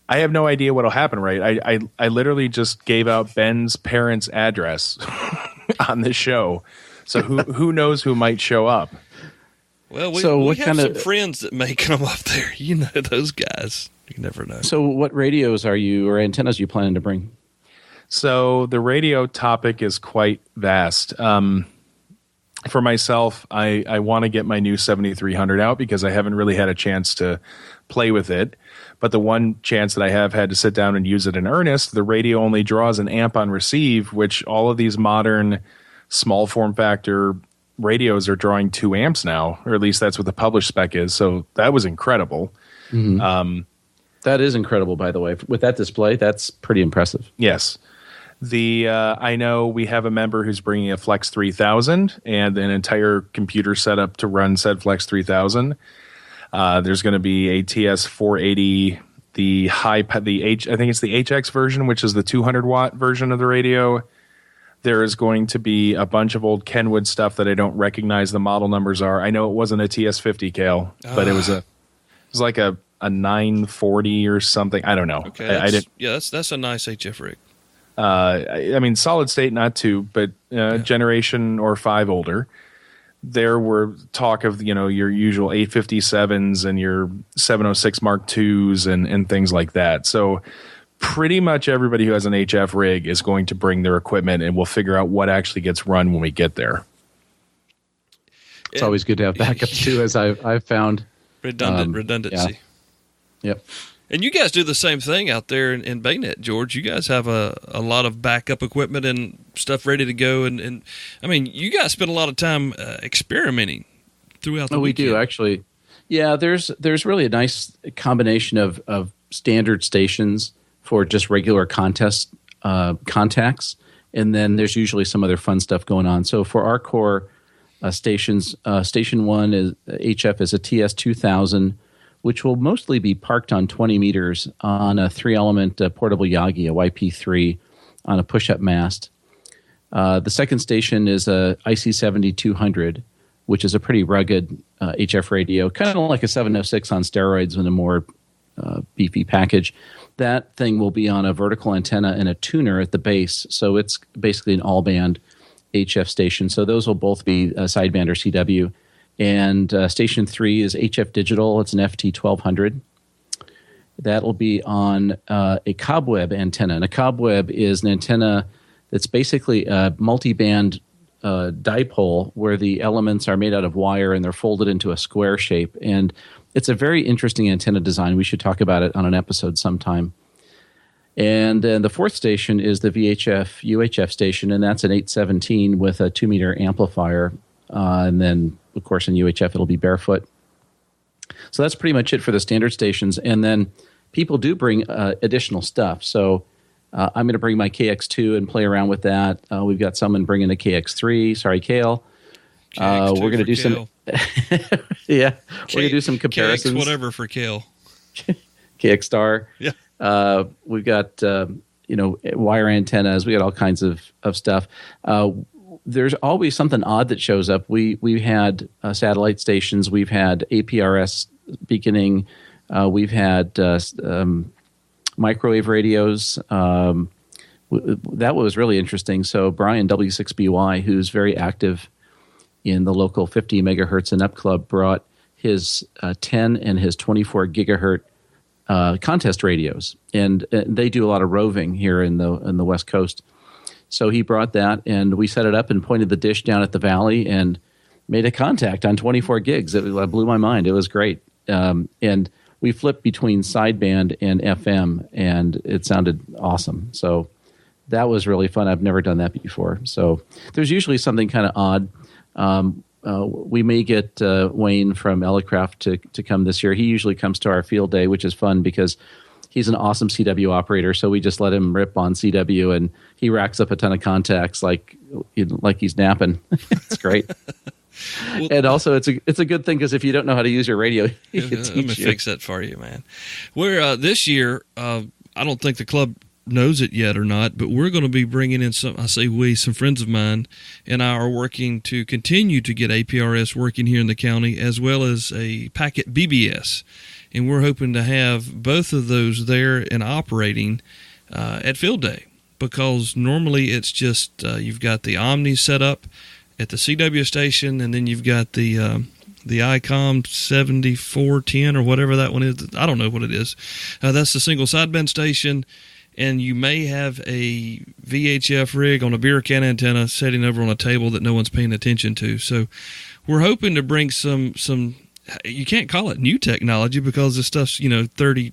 have no idea what will happen, right? I literally just gave out Ben's parents' address on this show. So who knows who might show up? Well, we have some friends that may come up there. You know those guys. You never know. So what radios or antennas are you planning to bring? So the radio topic is quite vast. For myself, I want to get my new 7300 out because I haven't really had a chance to play with it. But the one chance that I have had to sit down and use it in earnest, the radio only draws an amp on receive, which all of these modern small form factor radios are drawing 2 amps now, or at least that's what the published spec is. So that was incredible. Mm-hmm. That is incredible, by the way. With that display, that's pretty impressive. Yes. I know we have a member who's bringing a Flex 3000 and an entire computer setup to run said Flex 3000. There's going to be a TS480, I think it's the HX version, which is the 200-watt version of the radio. There is going to be a bunch of old Kenwood stuff that I don't recognize the model numbers are. I know it wasn't a TS50, Cale, but it was like a 940 or something. I don't know. Okay, that's a nice HF rig. I mean, solid state, not 2, but generation or 5 older. there were talk of, your usual 857s and your 706 Mark IIs and things like that. So pretty much everybody who has an HF rig is going to bring their equipment, and we'll figure out what actually gets run when we get there. It's always good to have backups too, as I've found. Redundancy. Yeah. Yep. And you guys do the same thing out there in Baynet, George. You guys have a lot of backup equipment and stuff ready to go. And I mean, you guys spend a lot of time experimenting throughout the weekend. We do, actually. Yeah, there's really a nice combination of standard stations for just regular contacts. And then there's usually some other fun stuff going on. So for our core stations, Station 1 is HF is a TS2000, which will mostly be parked on 20 meters on a 3-element portable Yagi, a YP3, on a push-up mast. The second station is a IC7200, which is a pretty rugged HF radio, kind of like a 706 on steroids with a more beefy package. That thing will be on a vertical antenna and a tuner at the base, so it's basically an all-band HF station. So those will both be sideband or CW. And Station 3 is HF Digital. It's an FT1200. That'll be on a cobweb antenna. And a cobweb is an antenna that's basically a multi-band dipole where the elements are made out of wire and they're folded into a square shape. And it's a very interesting antenna design. We should talk about it on an episode sometime. And then the fourth station is the VHF UHF station, and that's an 817 with a 2-meter amplifier. And then, of course, in UHF, it'll be barefoot. So that's pretty much it for the standard stations. And then people do bring additional stuff. So I'm going to bring my KX2 and play around with that. We've got someone bringing a KX3. Sorry, Kale. We're going to do some. Yeah, we're going to do some comparisons. KX whatever for Kale. KX Star. Yeah. We've got wire antennas. We got all kinds of stuff. There's always something odd that shows up. We had satellite stations. We've had APRS beaconing. We've had microwave radios. That was really interesting. So Brian W6BY, who's very active in the local 50 megahertz and up club, brought his 10 and his 24 gigahertz contest radios, and they do a lot of roving here in the West Coast. So he brought that, and we set it up and pointed the dish down at the valley and made a contact on 24 gigs. It blew my mind. It was great. And we flipped between sideband and FM, and it sounded awesome. So that was really fun. I've never done that before. So there's usually something kind of odd. We may get Wayne from Elecraft to come this year. He usually comes to our field day, which is fun because he's an awesome CW operator. So we just let him rip on CW, and he racks up a ton of contacts like he's napping. It's great. Well, and also, it's a good thing because if you don't know how to use your radio, he can teach let me fix that for you, man. We're this year. I don't think the club knows it yet or not, but we're going to be bringing in some friends of mine and I are working to continue to get APRS working here in the county, as well as a packet BBS, and we're hoping to have both of those there and operating at field day, because normally it's just you've got the Omni set up at the CW station, and then you've got the ICOM 7410 or whatever that one is. I don't know what it is. That's the single sideband station. And you may have a VHF rig on a beer can antenna sitting over on a table that no one's paying attention to. So we're hoping to bring some you can't call it new technology because this stuff's 30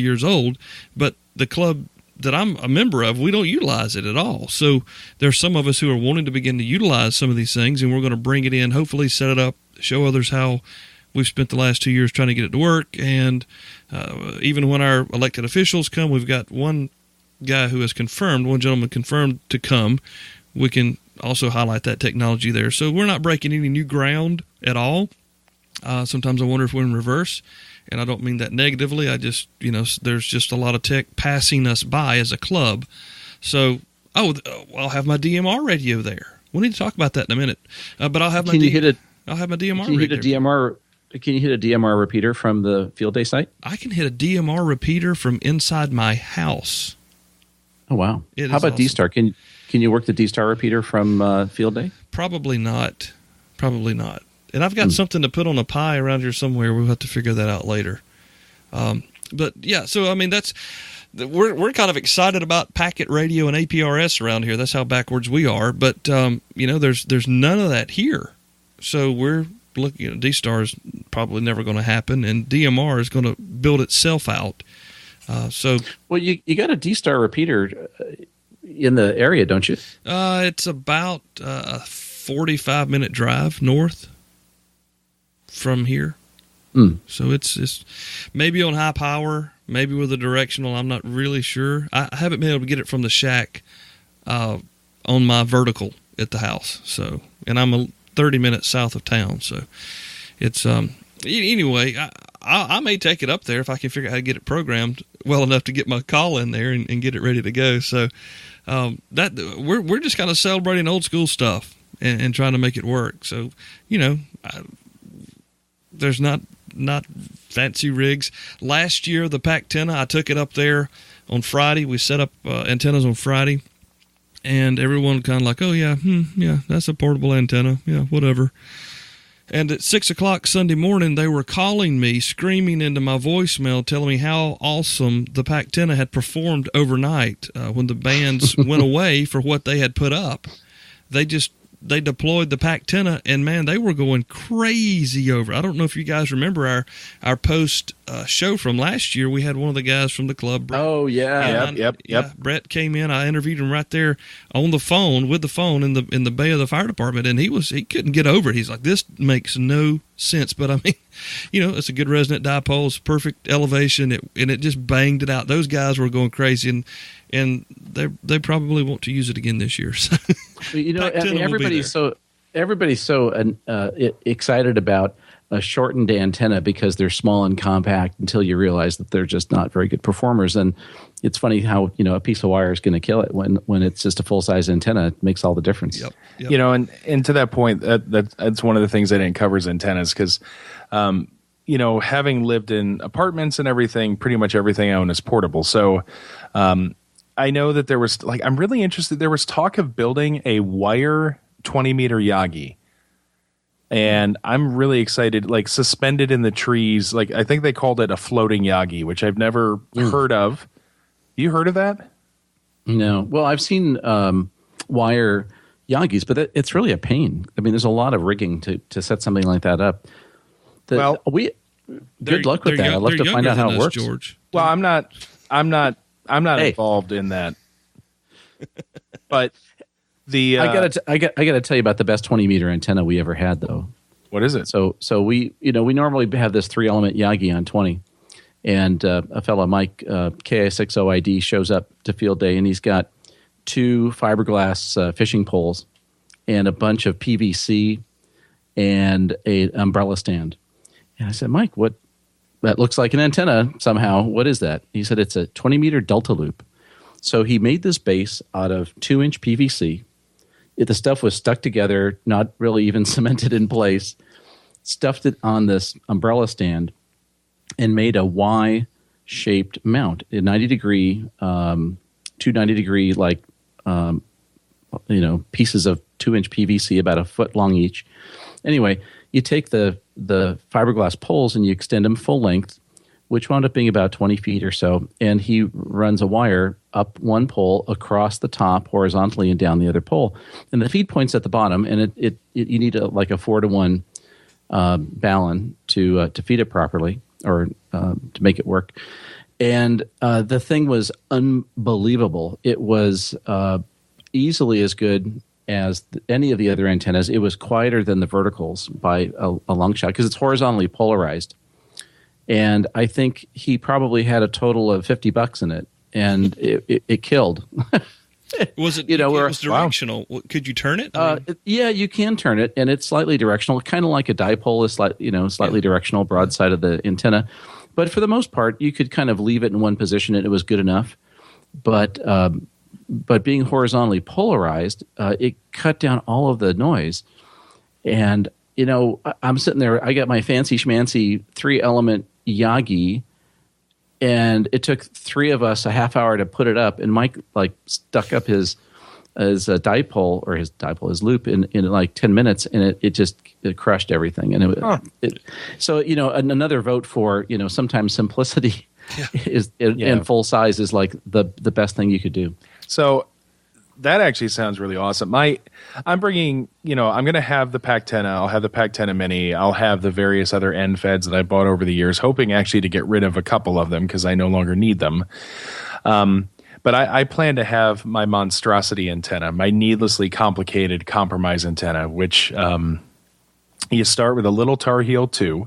years old, but the club that I'm a member of, we don't utilize it at all. So there's some of us who are wanting to begin to utilize some of these things, and we're going to bring it in, hopefully set it up, show others how we've spent the last 2 years trying to get it to work. And even when our elected officials come, we've got one gentleman confirmed to come. We can also highlight that technology there. So we're not breaking any new ground at all. Sometimes I wonder if we're in reverse, and I don't mean that negatively. I just, there's just a lot of tech passing us by as a club. So, I'll have my DMR radio there. We'll need to talk about that in a minute. But I'll have my I'll have my DMR. Can you hit a DMR? Can you hit a DMR repeater from the field day site? I can hit a DMR repeater from inside my house. Oh wow! How about awesome. D-Star? Can you work the D-Star repeater from field day? Probably not. Probably not. And I've got something to put on a pie around here somewhere. We'll have to figure that out later. But yeah, so I mean, we're kind of excited about packet radio and APRS around here. That's how backwards we are. But there's none of that here. So we're looking. D-Star is probably never going to happen, and DMR is going to build itself out. Well, you got a D-Star repeater in the area, don't you? It's about a 45-minute drive north from here. So it's maybe on high power, maybe with a directional. I'm not really sure. I haven't been able to get it from the shack on my vertical at the house. So, and I'm 30 minutes south of town. So it's anyway. I may take it up there if I can figure out how to get it programmed well enough to get my call in there and get it ready to go. So that we're just kind of celebrating old school stuff and trying to make it work. So there's not fancy rigs. Last year, the Pactena, I took it up there on Friday. We set up antennas on Friday, and everyone kind of like, oh, yeah, that's a portable antenna. Yeah, whatever. And at 6 o'clock Sunday morning, they were calling me, screaming into my voicemail, telling me how awesome the Pactena had performed overnight when the bands went away for what they had put up. They deployed the Pactena, and man, they were going crazy over. I don't know if you guys remember our post show from last year. We had one of the guys from the club. Brett. Oh yeah, yep. Brett came in. I interviewed him right there on the phone with the phone in the bay of the fire department, and he couldn't get over it. He's like, this makes no sense. But I mean, it's a good resonant dipole. It's perfect elevation, and it just banged it out. Those guys were going crazy, and they probably want to use it again this year. So. Everybody's so excited about a shortened antenna because they're small and compact until you realize that they're just not very good performers. And it's funny how a piece of wire is going to kill it when it's just a full size antenna. It makes all the difference. Yep. And to that point, that's one of the things that it covers antennas because, having lived in apartments and everything, pretty much everything I own is portable. So. I know that there was I'm really interested. There was talk of building a wire 20-meter Yagi, and I'm really excited. Suspended in the trees. I think they called it a floating Yagi, which I've never heard of. You heard of that? No. Well, I've seen wire Yagis, but it's really a pain. I mean, there's a lot of rigging to set something like that up. Good luck with that. I'd love to find out how it works, George. Well, I'm not involved in that, but I gotta tell you about the best 20-meter antenna we ever had, though. What is it? So we normally have this 3-element Yagi on 20, and a fellow Mike KI60ID shows up to field day, and he's got 2 fiberglass fishing poles and a bunch of PVC and an umbrella stand. And I said, Mike, what? That looks like an antenna somehow. What is that? He said it's a 20-meter Delta loop. So he made this base out of 2-inch PVC. The stuff was stuck together, not really even cemented in place. Stuffed it on this umbrella stand and made a Y-shaped mount, a 90-degree, 290-degree pieces of 2-inch PVC, about a foot long each. Anyway, you take the fiberglass poles and you extend them full length, which wound up being about 20 feet or so. And he runs a wire up one pole, across the top, horizontally, and down the other pole. And the feed point's at the bottom, and you need a 4-to-1 balun to feed it properly or to make it work. And the thing was unbelievable. It was easily as good as any of the other antennas. It was quieter than the verticals by a long shot because it's horizontally polarized. And I think he probably had a total of $50 in it, and it killed. Was it? It was directional. Wow. Could you turn it? Yeah, you can turn it, and it's slightly directional, kind of like a dipole is slightly directional, broadside of the antenna. But for the most part, you could kind of leave it in one position, and it was good enough. But being horizontally polarized, it cut down all of the noise. And, I'm sitting there. I got my fancy schmancy 3-element Yagi, and it took 3 of us a half hour to put it up. And Mike stuck up his his dipole or his loop in like 10 minutes, and it crushed everything. And so another vote for sometimes simplicity is in full size is like the best thing you could do. So that actually sounds really awesome. I'm bringing, I'm going to have the Pac-10. I'll have the Pac-10 Mini. I'll have the various other end feds that I bought over the years, hoping actually to get rid of a couple of them because I no longer need them. But I plan to have my monstrosity antenna, my needlessly complicated compromise antenna, which you start with a little Tar Heel 2.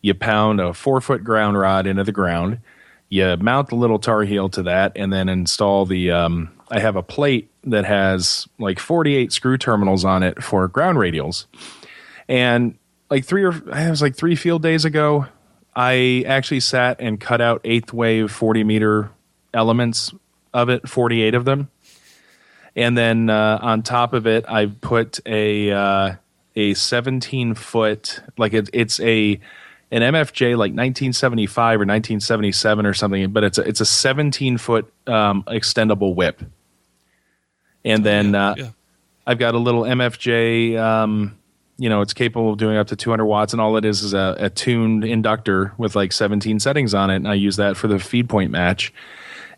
You pound a 4-foot ground rod into the ground. You mount the little Tar Heel to that, and then install the I have a plate that has like 48 screw terminals on it for ground radials. And like 3 field days ago, I actually sat and cut out 8th wave 40 meter elements of it, 48 of them. And then on top of it, I put a 17-foot, like it's an MFJ like 1975 or 1977 or something, but it's a 17-foot extendable whip. And then I've got a little MFJ, it's capable of doing up to 200 watts, and all it is a tuned inductor with like 17 settings on it, and I use that for the feed point match.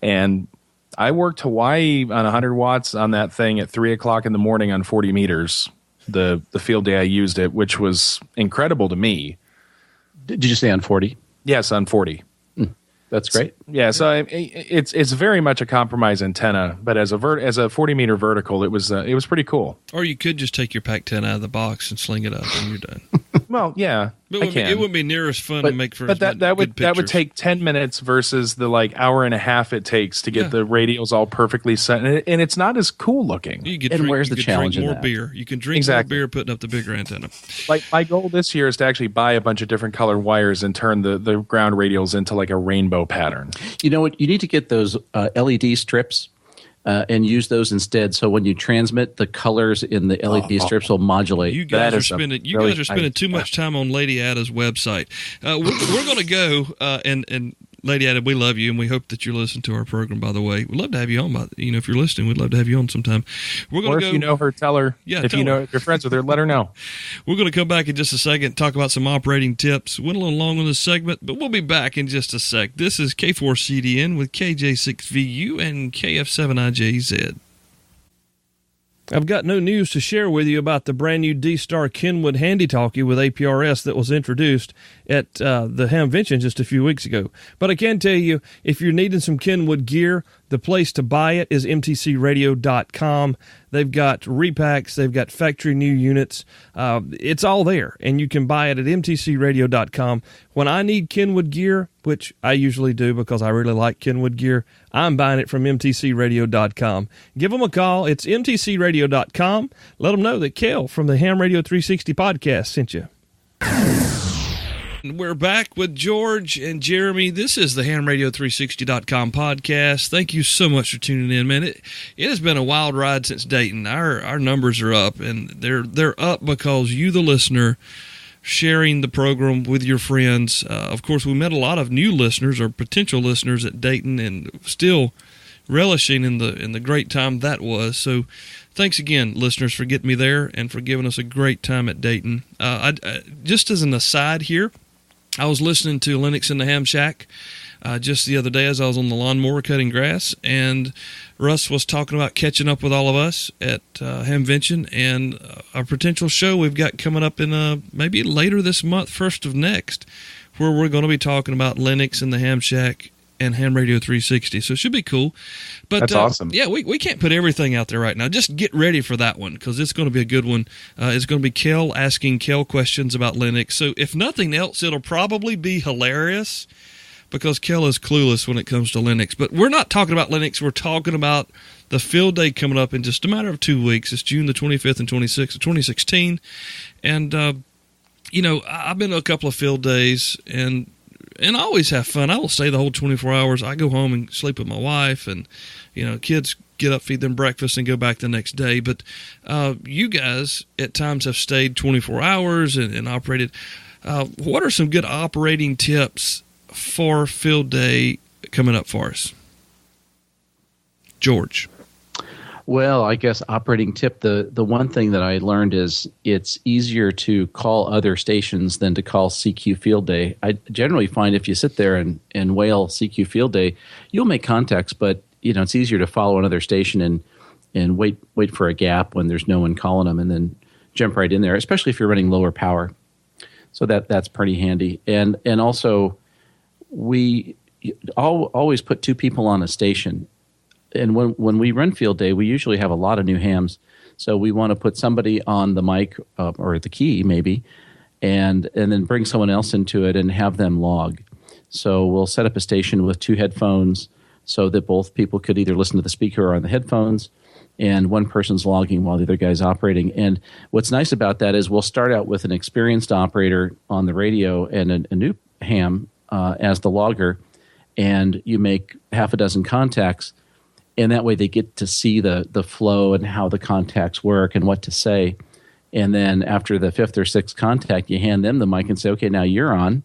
And I worked Hawaii on 100 watts on that thing at 3 o'clock in the morning on 40 meters, the field day I used it, which was incredible to me. Did you say on 40? Yes, on 40. That's great. So it's very much a compromise antenna, but as a 40-meter vertical, it was pretty cool. Or you could just take your Pac-10 out of the box and sling it up, and you're done. Well, yeah, it wouldn't be near as fun to make for. But that would take 10 minutes versus the like hour and a half it takes to get the radials all perfectly set, and it's not as cool looking. Where's the challenge drink in more that? beer. You can drink more beer putting up the bigger antenna. Like my goal this year is to actually buy a bunch of different colored wires and turn the ground radials into like a rainbow pattern. You know what? You need to get those LED strips and use those instead. So when you transmit, the colors in the LED strips will modulate. You guys are spending too much time on Lady Ada's website. We're going to go and Lady Ada, we love you, and we hope that you listen to our program, by the way. We'd love to have you on. If you're listening, we'd love to have you on sometime. If you know her, tell her. Yeah, if you're friends with her, let her know. We're going to come back in just a second and talk about some operating tips. Went a little long on this segment, but we'll be back in just a sec. This is K4CDN with KJ6VU and KF7IJZ. I've got no news to share with you about the brand new D-Star Kenwood Handy Talkie with APRS that was introduced at the Hamvention just a few weeks ago. But I can tell you, if you're needing some Kenwood gear, the place to buy it is mtcradio.com. They've got repacks. They've got factory new units. It's all there, and you can buy it at mtcradio.com. When I need Kenwood gear, which I usually do because I really like Kenwood gear, I'm buying it from mtcradio.com. Give them a call. It's mtcradio.com. Let them know that Kel from the Ham Radio 360 podcast sent you. We're back with George and Jeremy. This is the HamRadio360.com podcast. Thank you so much for tuning in, man. It has been a wild ride since Dayton. Our numbers are up, and they're up because you, the listener, sharing the program with your friends. Of course, we met a lot of new listeners or potential listeners at Dayton, and still relishing in the great time that was. So thanks again, listeners, for getting me there and for giving us a great time at Dayton. Just as an aside here, I was listening to Lennox in the Ham Shack just the other day as I was on the lawnmower cutting grass, and Russ was talking about catching up with all of us at Hamvention and a potential show we've got coming up in maybe later this month, first of next, where we're going to be talking about Lennox in the Ham Shack and Ham Radio 360. So it should be cool. But that's awesome. Yeah, we can't put everything out there right now. Just get ready for that one because it's going to be a good one. It's going to be Kel asking Kel questions about Lennox. So if nothing else, it'll probably be hilarious because Kel is clueless when it comes to Lennox. But we're not talking about Lennox. We're talking about the field day coming up in just a matter of 2 weeks. It's June the 25th and 26th of 2016. And, I've been to a couple of field days, and I always have fun. I will stay the whole 24 hours. I go home and sleep with my wife, and, kids get up, feed them breakfast, and go back the next day. But you guys at times have stayed 24 hours and operated. What are some good operating tips for field day coming up for us? George. Well, I guess operating tip, the one thing that I learned is it's easier to call other stations than to call CQ Field Day. I generally find if you sit there and wail CQ Field Day, you'll make contacts, but it's easier to follow another station and wait for a gap when there's no one calling them and then jump right in there, especially if you're running lower power. So that's pretty handy. And also we always put two people on a station. And when we run Field Day, we usually have a lot of new hams. So we want to put somebody on the mic or the key maybe, and then bring someone else into it and have them log. So we'll set up a station with two headphones so that both people could either listen to the speaker or on the headphones, and one person's logging while the other guy's operating. And what's nice about that is we'll start out with an experienced operator on the radio and a new ham as the logger, and you make half a dozen contacts. And that way they get to see the flow and how the contacts work and what to say. And then after the fifth or sixth contact, you hand them the mic and say, okay, now you're on.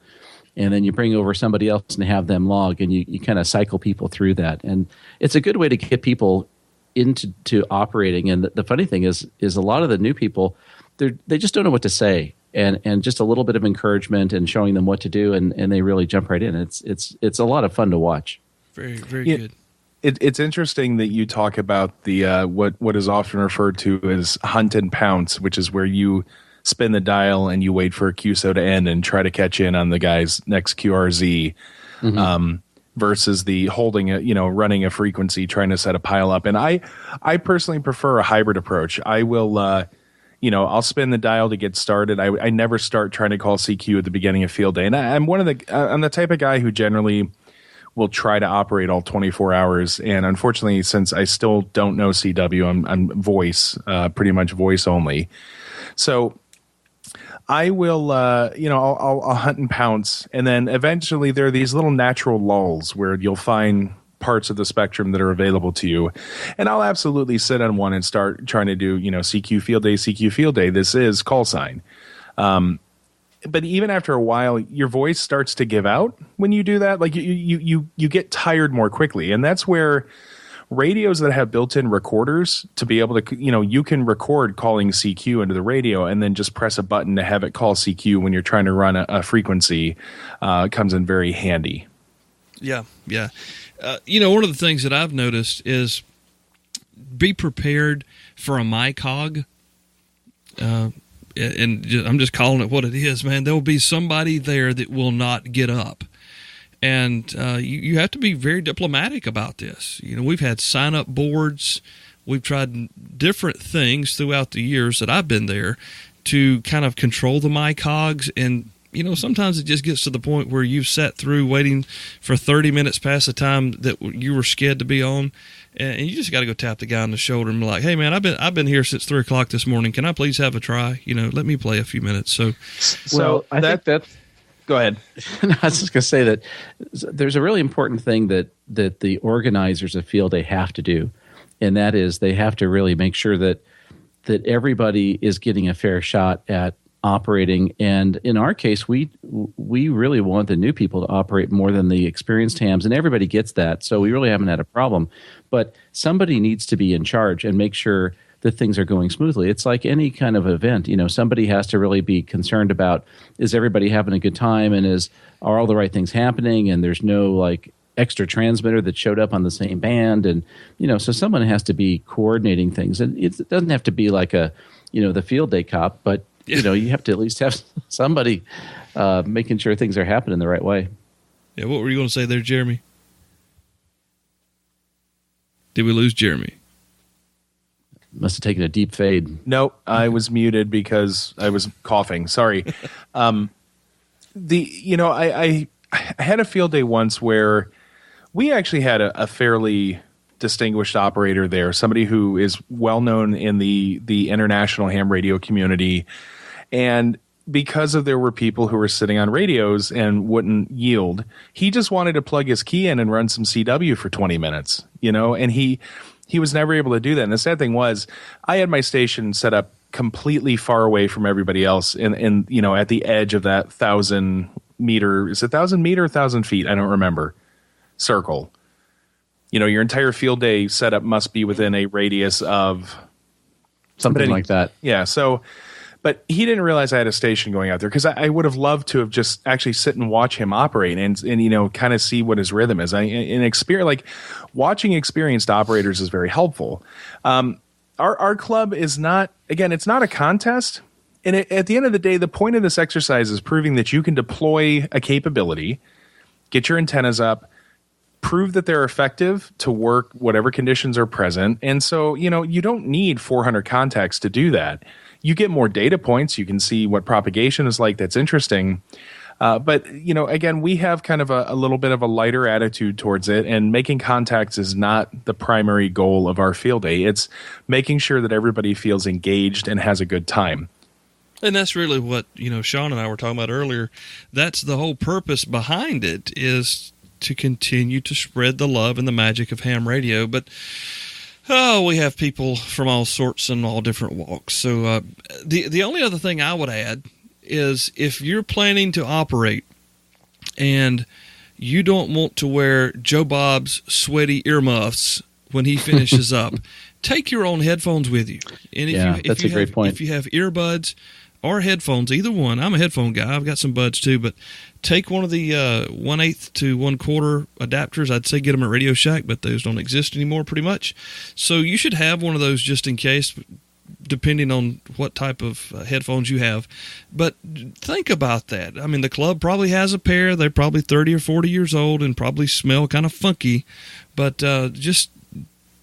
And then you bring over somebody else and have them log, and you kind of cycle people through that. And it's a good way to get people into operating. And the funny thing is a lot of the new people, they just don't know what to say. And just a little bit of encouragement and showing them what to do, and they really jump right in. It's a lot of fun to watch. Very, very good. It's interesting that you talk about the what is often referred to as hunt and pounce, which is where you spin the dial and you wait for a QSO to end and try to catch in on the guy's next QRZ, versus the holding running a frequency, trying to set a pile up. And I personally prefer a hybrid approach. I will I'll spin the dial to get started. I never start trying to call CQ at the beginning of Field Day, and I'm the type of guy who generally will try to operate all 24 hours. And unfortunately, since I still don't know CW, I'm voice, pretty much voice only. So I will, I'll hunt and pounce. And then eventually there are these little natural lulls where you'll find parts of the spectrum that are available to you. And I'll absolutely sit on one and start trying to do, CQ Field Day. This is call sign. But even after a while, your voice starts to give out when you do that. Like you get tired more quickly, and that's where radios that have built-in recorders to be able to, you can record calling CQ into the radio and then just press a button to have it call CQ when you're trying to run a frequency comes in very handy. Yeah. One of the things that I've noticed is be prepared for a mic hog. And I'm just calling it what it is, man. There will be somebody there that will not get up. And you have to be very diplomatic about this. We've had sign-up boards. We've tried different things throughout the years that I've been there to kind of control the mic hogs. And, sometimes it just gets to the point where you've sat through waiting for 30 minutes past the time that you were scheduled to be on. And you just got to go tap the guy on the shoulder and be like, "Hey, man, I've been here since 3:00 this morning. Can I please have a try? Let me play a few minutes." So I think that. Go ahead. I was just going to say that there's a really important thing that the organizers of Field Day have to do, and that is they have to really make sure that everybody is getting a fair shot at operating. And in our case, we really want the new people to operate more than the experienced hams, and everybody gets that. So we really haven't had a problem. But somebody needs to be in charge and make sure that things are going smoothly. It's like any kind of event. Somebody has to really be concerned about, is everybody having a good time, and are all the right things happening, and there's no extra transmitter that showed up on the same band, and so someone has to be coordinating things. And it doesn't have to be like the Field Day cop, but you have to at least have somebody making sure things are happening the right way. Yeah, what were you going to say there, Jeremy? Did we lose Jeremy? Must have taken a deep fade. Nope, I was muted because I was coughing. Sorry. I had a Field Day once where we actually had a fairly distinguished operator there, somebody who is well known in the international ham radio community. And because there were people who were sitting on radios and wouldn't yield, he just wanted to plug his key in and run some CW for 20 minutes, and he was never able to do that. And the sad thing was, I had my station set up completely far away from everybody else in at the edge of that 1,000 meter, is it 1,000 meter or 1,000 feet? I don't remember. Circle. your entire field day setup must be within a radius of something like that. Yeah. So, but he didn't realize I had a station going out there, because I would have loved to have just actually sit and watch him operate and kind of see what his rhythm is. Watching experienced operators is very helpful. Our club is not, again, it's not a contest. And at the end of the day, the point of this exercise is proving that you can deploy a capability, get your antennas up, prove that they're effective to work whatever conditions are present. And so, you don't need 400 contacts to do that. You get more data points. You can see what propagation is like. That's interesting. But, again, we have kind of a little bit of a lighter attitude towards it, and making contacts is not the primary goal of our field day. It's making sure that everybody feels engaged and has a good time. And that's really what, Sean and I were talking about earlier. That's the whole purpose behind it, is to continue to spread the love and the magic of ham radio. But, we have people from all sorts and all different walks. So the only other thing I would add is, if you're planning to operate and you don't want to wear Joe Bob's sweaty earmuffs when he finishes up, take your own headphones with you. And that's a great point. If you have earbuds or headphones, either one. I'm a headphone guy. I've got some buds too, but take one of the 1/8 to 1/4 adapters. I'd say get them at Radio Shack, but those don't exist anymore pretty much. So you should have one of those just in case, depending on what type of headphones you have. But think about that. I mean, the club probably has a pair. They're probably 30 or 40 years old and probably smell kind of funky. But just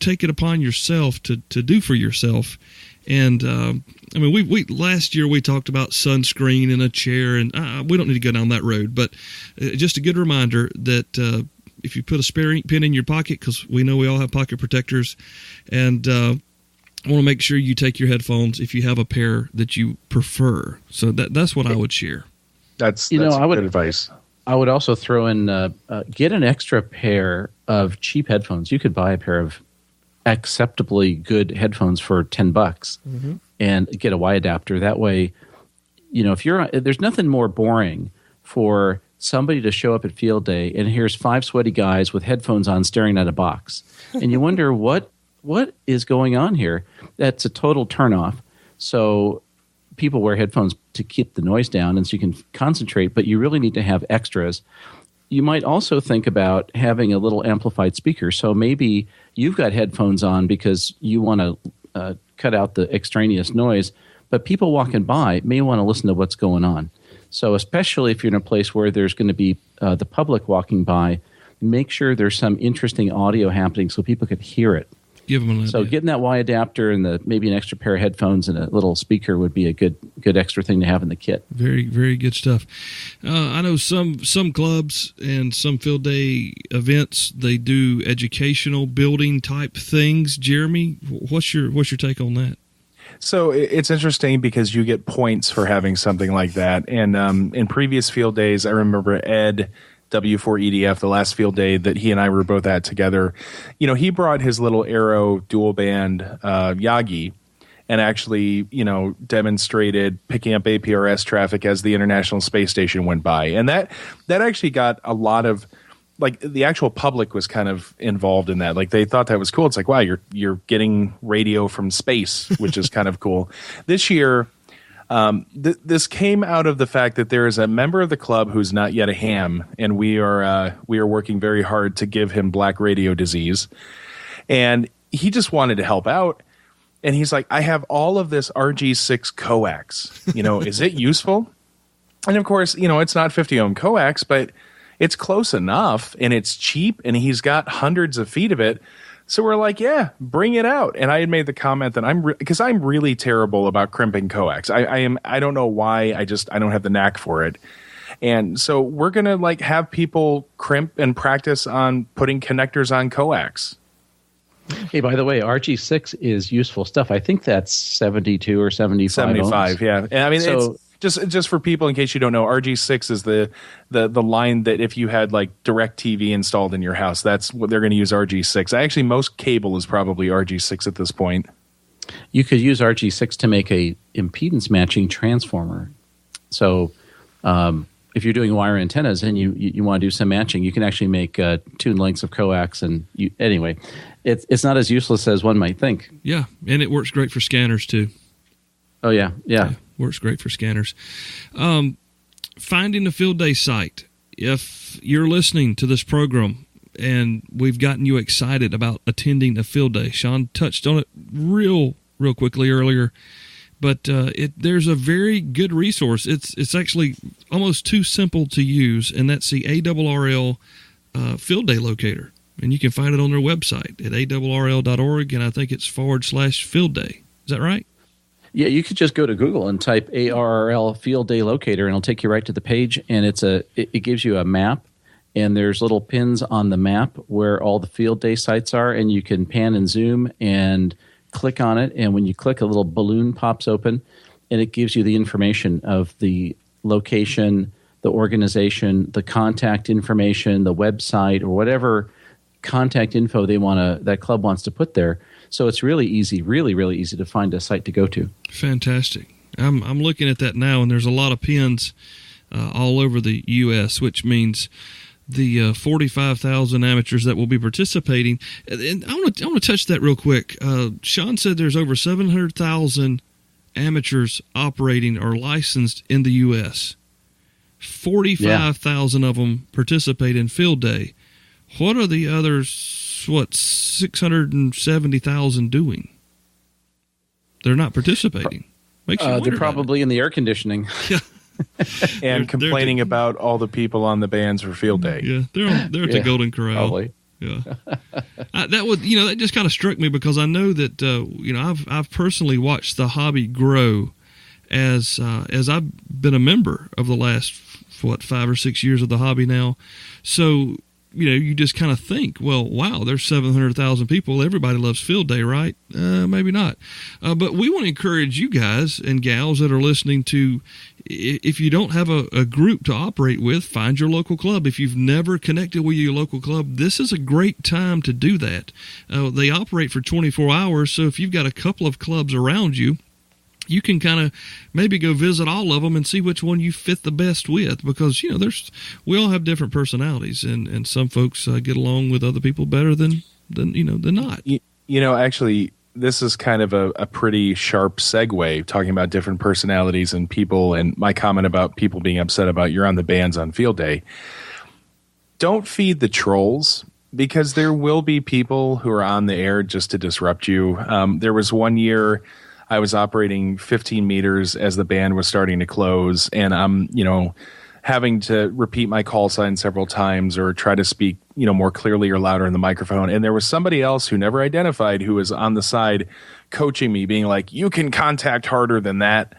take it upon yourself to do for yourself. And we last year we talked about sunscreen in a chair, and we don't need to go down that road. But just a good reminder that if you put a spare ink pen in your pocket, because we know we all have pocket protectors, and want to make sure you take your headphones if you have a pair that you prefer. So that's what I would share. That's good advice. I would also throw in get an extra pair of cheap headphones. You could buy a pair of acceptably good headphones for $10 and get a Y adapter. That way, there's nothing more boring for somebody to show up at field day and here's 5 sweaty guys with headphones on staring at a box. And you wonder what is going on here. That's a total turnoff. So people wear headphones to keep the noise down and so you can concentrate, but you really need to have extras. You might also think about having a little amplified speaker. So maybe you've got headphones on because you want to cut out the extraneous noise, but people walking by may want to listen to what's going on. So especially if you're in a place where there's going to be the public walking by, make sure there's some interesting audio happening so people could hear it. Give them an idea. So getting that Y adapter and maybe an extra pair of headphones and a little speaker would be a good extra thing to have in the kit. Very, very good stuff. I know some clubs and some field day events, they do educational building type things. Jeremy, what's your take on that? So it's interesting because you get points for having something like that. And in previous field days, I remember Ed W4EDF, the last field day that he and I were both at together, he brought his little Aero dual band Yagi and actually, demonstrated picking up APRS traffic as the International Space Station went by. And that actually got a lot of, the actual public was kind of involved in that. They thought that was cool. It's wow, you're getting radio from space, which is kind of cool. This year, this came out of the fact that there is a member of the club who's not yet a ham, and we are working very hard to give him black radio disease. And he just wanted to help out. And he's like, I have all of this RG6 coax. Is it useful? And of course, it's not 50 ohm coax, but it's close enough and it's cheap and he's got hundreds of feet of it. So we're like, yeah, bring it out. And I had made the comment that because I'm really terrible about crimping coax. I don't know why. I don't have the knack for it. And so we're going to have people crimp and practice on putting connectors on coax. Hey, by the way, RG6 is useful stuff. I think that's 72 or 75 ohms. Yeah. And I mean, so, it's just for people in case you don't know, RG6 is the line that if you had direct TV installed in your house, that's what they're going to use RG6. Actually, most cable is probably RG6 at this point. You could use RG6 to make a impedance matching transformer. So if you're doing wire antennas and you want to do some matching, you can actually make tuned lengths of coax. And anyway, it's not as useless as one might think. Yeah, and it works great for scanners too. Oh yeah. Works great for scanners. Finding a field day site. If you're listening to this program and we've gotten you excited about attending a field day, Sean touched on it real quickly earlier, but there's a very good resource. It's actually almost too simple to use, and that's the ARRL field day locator, and you can find it on their website at ARRL.org, and I think it's /field day. Is that right? Yeah, you could just go to Google and type ARRL Field Day Locator, and it'll take you right to the page. And it gives you a map, and there's little pins on the map where all the field day sites are, and you can pan and zoom and click on it. And when you click, a little balloon pops open, and it gives you the information of the location, the organization, the contact information, the website, or whatever contact info that club wants to put there. So it's really easy, really, really easy to find a site to go to. Fantastic. I'm looking at that now, and there's a lot of pins all over the U.S., which means the 45,000 amateurs that will be participating. And I want to touch that real quick. Sean said there's over 700,000 amateurs operating or licensed in the U.S. 45,000 of them participate in field day. What are the others? 670,000 doing? They're not participating. Makes you wonder. They're probably in the air conditioning. And complaining about all the people on the bands for field day. Yeah, they're at the Golden Corral. Probably. Yeah, that just kind of struck me because I know that I've personally watched the hobby grow as I've been a member of the last 5 or 6 years of the hobby now. So you just kind of think, well, wow, there's 700,000 people. Everybody loves field day, right? Maybe not. But we want to encourage you guys and gals that are listening to, if you don't have a group to operate with, find your local club. If you've never connected with your local club, this is a great time to do that. They operate for 24 hours, so if you've got a couple of clubs around you, you can kind of maybe go visit all of them and see which one you fit the best with, because we all have different personalities, and some folks get along with other people better than not. Actually, this is kind of a pretty sharp segue, talking about different personalities and people, and my comment about people being upset about you're on the bands on field day. Don't feed the trolls, because there will be people who are on the air just to disrupt you. There was one year I was operating 15 meters as the band was starting to close, and I'm, having to repeat my call sign several times or try to speak, more clearly or louder in the microphone. And there was somebody else who never identified who was on the side coaching me, being like, you can contact harder than that.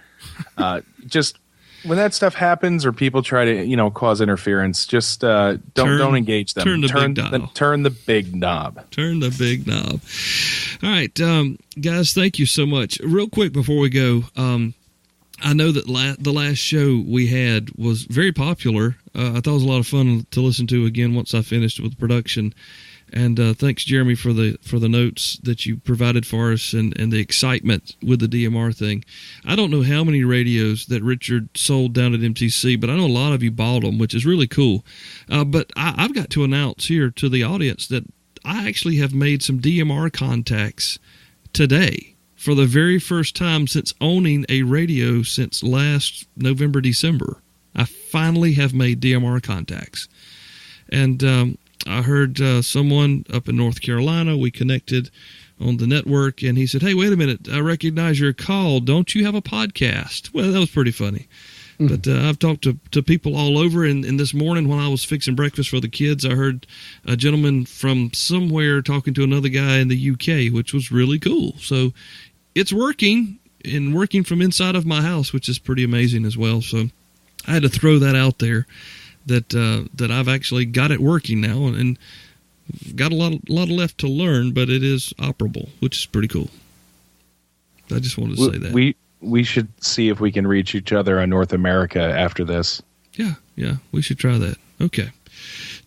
Just when that stuff happens or people try to, cause interference, just don't engage them. Turn the big knob. Turn the big knob. All right, guys, thank you so much. Real quick before we go, I know that the last show we had was very popular. I thought it was a lot of fun to listen to again once I finished with the production. And thanks, Jeremy, for the notes that you provided for us and the excitement with the DMR thing. I don't know how many radios that Richard sold down at MTC, but I know a lot of you bought them, which is really cool. But I've got to announce here to the audience that I actually have made some DMR contacts today for the very first time since owning a radio since last November, December. I finally have made DMR contacts. And I heard someone up in North Carolina, we connected on the network, and he said, hey, wait a minute, I recognize your call. Don't you have a podcast? Well, that was pretty funny. Mm-hmm. But I've talked to people all over, and this morning when I was fixing breakfast for the kids, I heard a gentleman from somewhere talking to another guy in the UK, which was really cool. So it's working, and working from inside of my house, which is pretty amazing as well. So I had to throw that out there, that I've actually got it working now, and got a lot left to learn, but it is operable, which is pretty cool. I just wanted to say that. We should see if we can reach each other in North America after this. Yeah, we should try that. Okay.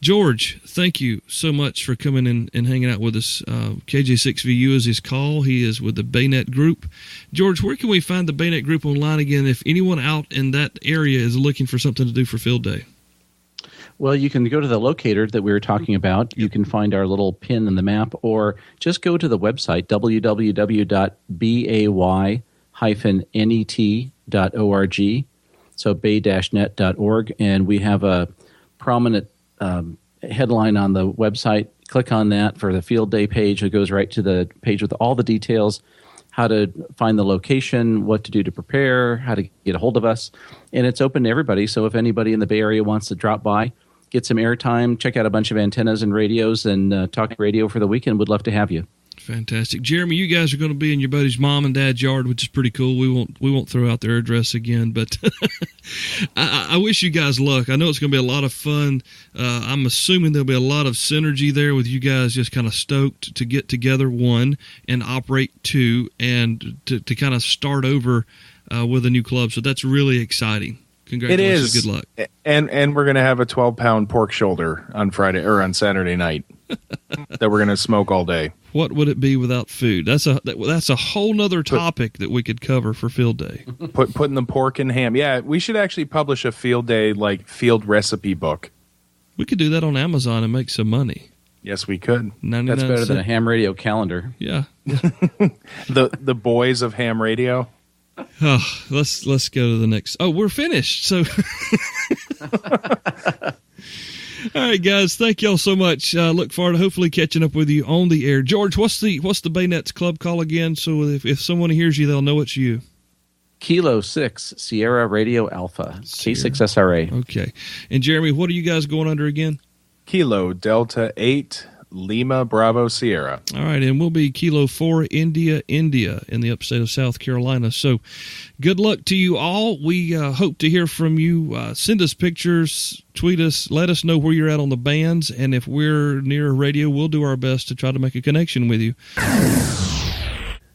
George, thank you so much for coming in and hanging out with us. KJ6VU is his call. He is with the Baynet Group. George, where can we find the Baynet Group online again if anyone out in that area is looking for something to do for Field Day? Well, you can go to the locator that we were talking about. You can find our little pin in the map, or just go to the website, www.bay-net.org, so bay-net.org, and we have a prominent headline on the website. Click on that for the Field Day page. It goes right to the page with all the details, how to find the location, what to do to prepare, how to get a hold of us. And it's open to everybody, so if anybody in the Bay Area wants to drop by, get some airtime, check out a bunch of antennas and radios, and talk radio for the weekend, we'd love to have you. Fantastic. Jeremy, you guys are going to be in your buddy's mom and dad's yard, which is pretty cool. We won't throw out their address again, but I wish you guys luck. I know it's going to be a lot of fun. I'm assuming there'll be a lot of synergy there with you guys just kind of stoked to get together, one, and operate, two, and to kind of start over with a new club. So that's really exciting. Congratulations. It is. Good luck. And we're going to have a 12-pound pork shoulder on Friday or on Saturday night that we're going to smoke all day. What would it be without food? That's a whole nother topic that we could cover for Field Day. Putting the pork and ham. Yeah, we should actually publish a Field Day field recipe book. We could do that on Amazon and make some money. Yes, we could. That's better than a ham radio calendar. Yeah. the boys of ham radio. Oh, let's go to the next. Oh, we're finished. So, all right, guys, thank y'all so much. Look forward to hopefully catching up with you on the air. George, what's the Baynet's club call again? So if someone hears you, they'll know it's you. Kilo 6 Sierra Radio Alpha K6SRA. Okay, and Jeremy, what are you guys going under again? Kilo Delta 8 Lima Bravo Sierra. All right, and we'll be Kilo 4 India in the upstate of South Carolina. So good luck to you all. We hope to hear from you. Send us pictures, tweet us, let us know where you're at on the bands, and if we're near a radio, we'll do our best to try to make a connection with you.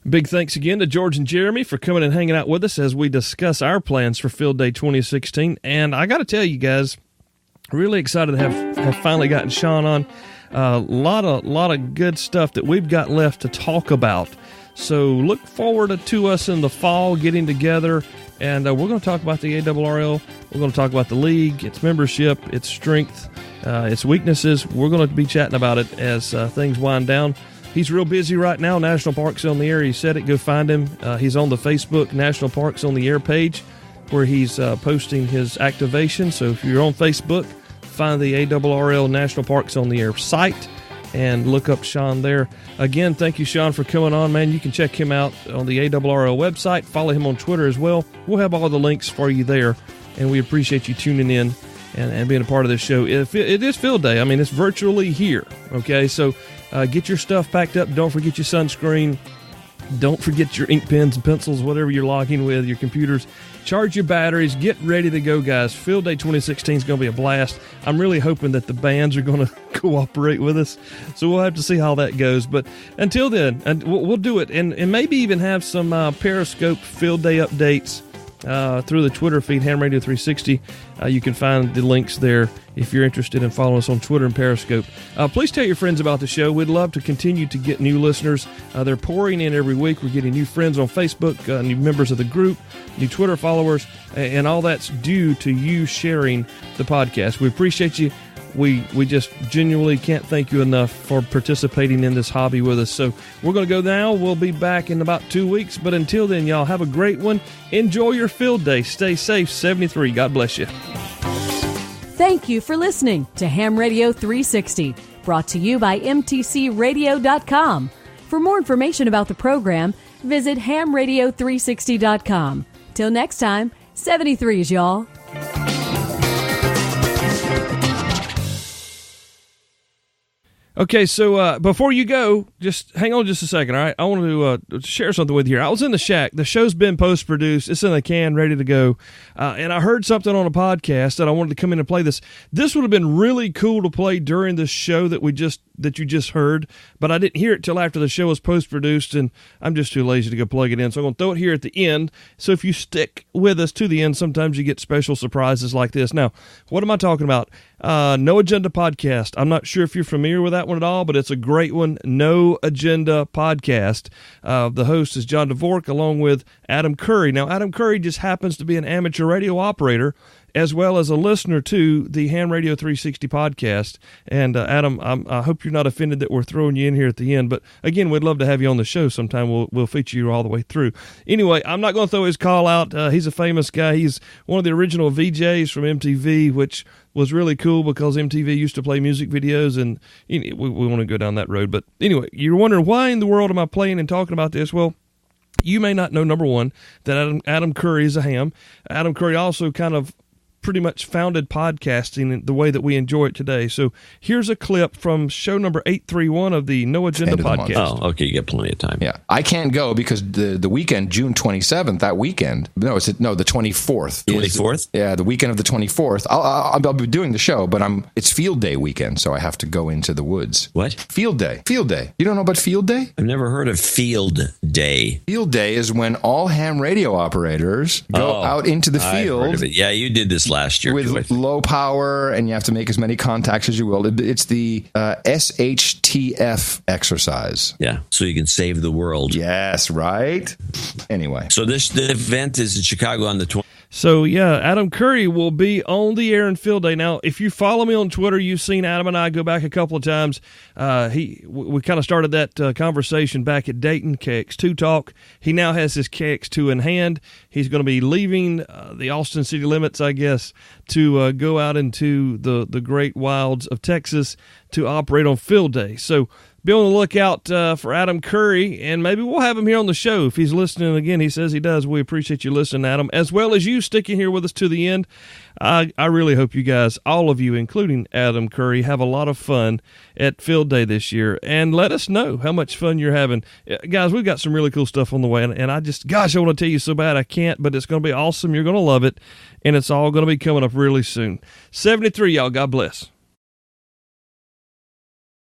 Big thanks again to George and Jeremy for coming and hanging out with us as we discuss our plans for Field Day 2016. And I got to tell you guys, really excited to have finally gotten Sean on. A lot of good stuff that we've got left to talk about. So look forward to us in the fall getting together, and we're going to talk about the ARRL. We're going to talk about the league, its membership, its strength, its weaknesses. We're going to be chatting about it as things wind down. He's real busy right now. National Parks on the Air. He said it. Go find him. He's on the Facebook National Parks on the Air page where he's posting his activation. So if you're on Facebook, find the ARRL National Parks on the Air site and look up Sean there. Again, thank you, Sean, for coming on, man. You can check him out on the ARRL website. Follow him on Twitter as well. We'll have all the links for you there, and we appreciate you tuning in and being a part of this show. It is Field Day. I mean, it's virtually here, okay? So get your stuff packed up. Don't forget your sunscreen. Don't forget your ink pens and pencils, whatever you're logging with, your computers. Charge your batteries. Get ready to go, guys. Field Day 2016 is going to be a blast. I'm really hoping that the bands are going to cooperate with us, so we'll have to see how that goes. But until then, and we'll do it, and maybe even have some Periscope Field Day updates through the Twitter feed, Ham Radio 360. You can find the links there if you're interested in following us on Twitter and Periscope. Please tell your friends about the show. We'd love to continue to get new listeners. They're pouring in every week. We're getting new friends on Facebook, new members of the group, new Twitter followers, and all that's due to you sharing the podcast. We appreciate you. We just genuinely can't thank you enough for participating in this hobby with us. So we're going to go now. We'll be back in about 2 weeks. But until then, y'all have a great one. Enjoy your Field Day. Stay safe. 73. God bless you. Thank you for listening to Ham Radio 360, brought to you by mtcradio.com. For more information about the program, visit hamradio360.com. Till next time, 73s, y'all. Okay, so before you go, just hang on just a second, all right? I want to share something with you here. I was in the shack. The show's been post-produced. It's in the can, ready to go. And I heard something on a podcast that I wanted to come in and play this. This would have been really cool to play during the show that we just that you just heard, but I didn't hear it till after the show was post-produced, and I'm just too lazy to go plug it in. So I'm going to throw it here at the end. So if you stick with us to the end, sometimes you get special surprises like this. Now, what am I talking about? No Agenda Podcast. I'm not sure if you're familiar with that one at all, but it's a great one. No Agenda Podcast. The host is John Dvorak along with Adam Curry. Now, Adam Curry just happens to be an amateur radio operator as well as a listener to the Ham Radio 360 podcast. And Adam, I hope you're not offended that we're throwing you in here at the end, but again, we'd love to have you on the show sometime. We'll feature you all the way through. Anyway, I'm not going to throw his call out. He's a famous guy. He's one of the original VJs from MTV, which was really cool because MTV used to play music videos, and we want to go down that road. But anyway, you're wondering, why in the world am I playing and talking about this? Well, you may not know, number one, that Adam Curry is a ham. Adam Curry also kind of pretty much founded podcasting in the way that we enjoy it today. So here's a clip from show number 831 of the No Agenda podcast. Oh, okay, you get plenty of time. Yeah, I can't go because the weekend, June 27th, that weekend. The 24th. 24th? Yeah, the weekend of the 24th. I'll be doing the show, but it's Field Day weekend, so I have to go into the woods. What? Field Day. Field Day. You don't know about Field Day? I've never heard of Field Day. Field Day is when all ham radio operaters go out into the field. I've heard of it. Yeah, you did this last year with low power, and you have to make as many contacts as you will. It's the SHTF exercise. Yeah, so you can save the world. Yes, right? Anyway. So the event is in Chicago on the 20th. So, yeah, Adam Curry will be on the air in Field Day. Now, if you follow me on Twitter, you've seen Adam and I go back a couple of times. We kind of started that conversation back at Dayton, KX2 Talk. He now has his KX2 in hand. He's going to be leaving the Austin city limits, I guess, to go out into the great wilds of Texas to operate on Field Day. So, be on the lookout for Adam Curry, and maybe we'll have him here on the show if he's listening. Again, he says he does. We appreciate you listening, Adam, as well as you sticking here with us to the end. I really hope you guys, all of you, including Adam Curry, have a lot of fun at Field Day this year, and let us know how much fun you're having. Guys, we've got some really cool stuff on the way, and I want to tell you so bad I can't, but it's going to be awesome. You're going to love it, and it's all going to be coming up really soon. 73, y'all. God bless.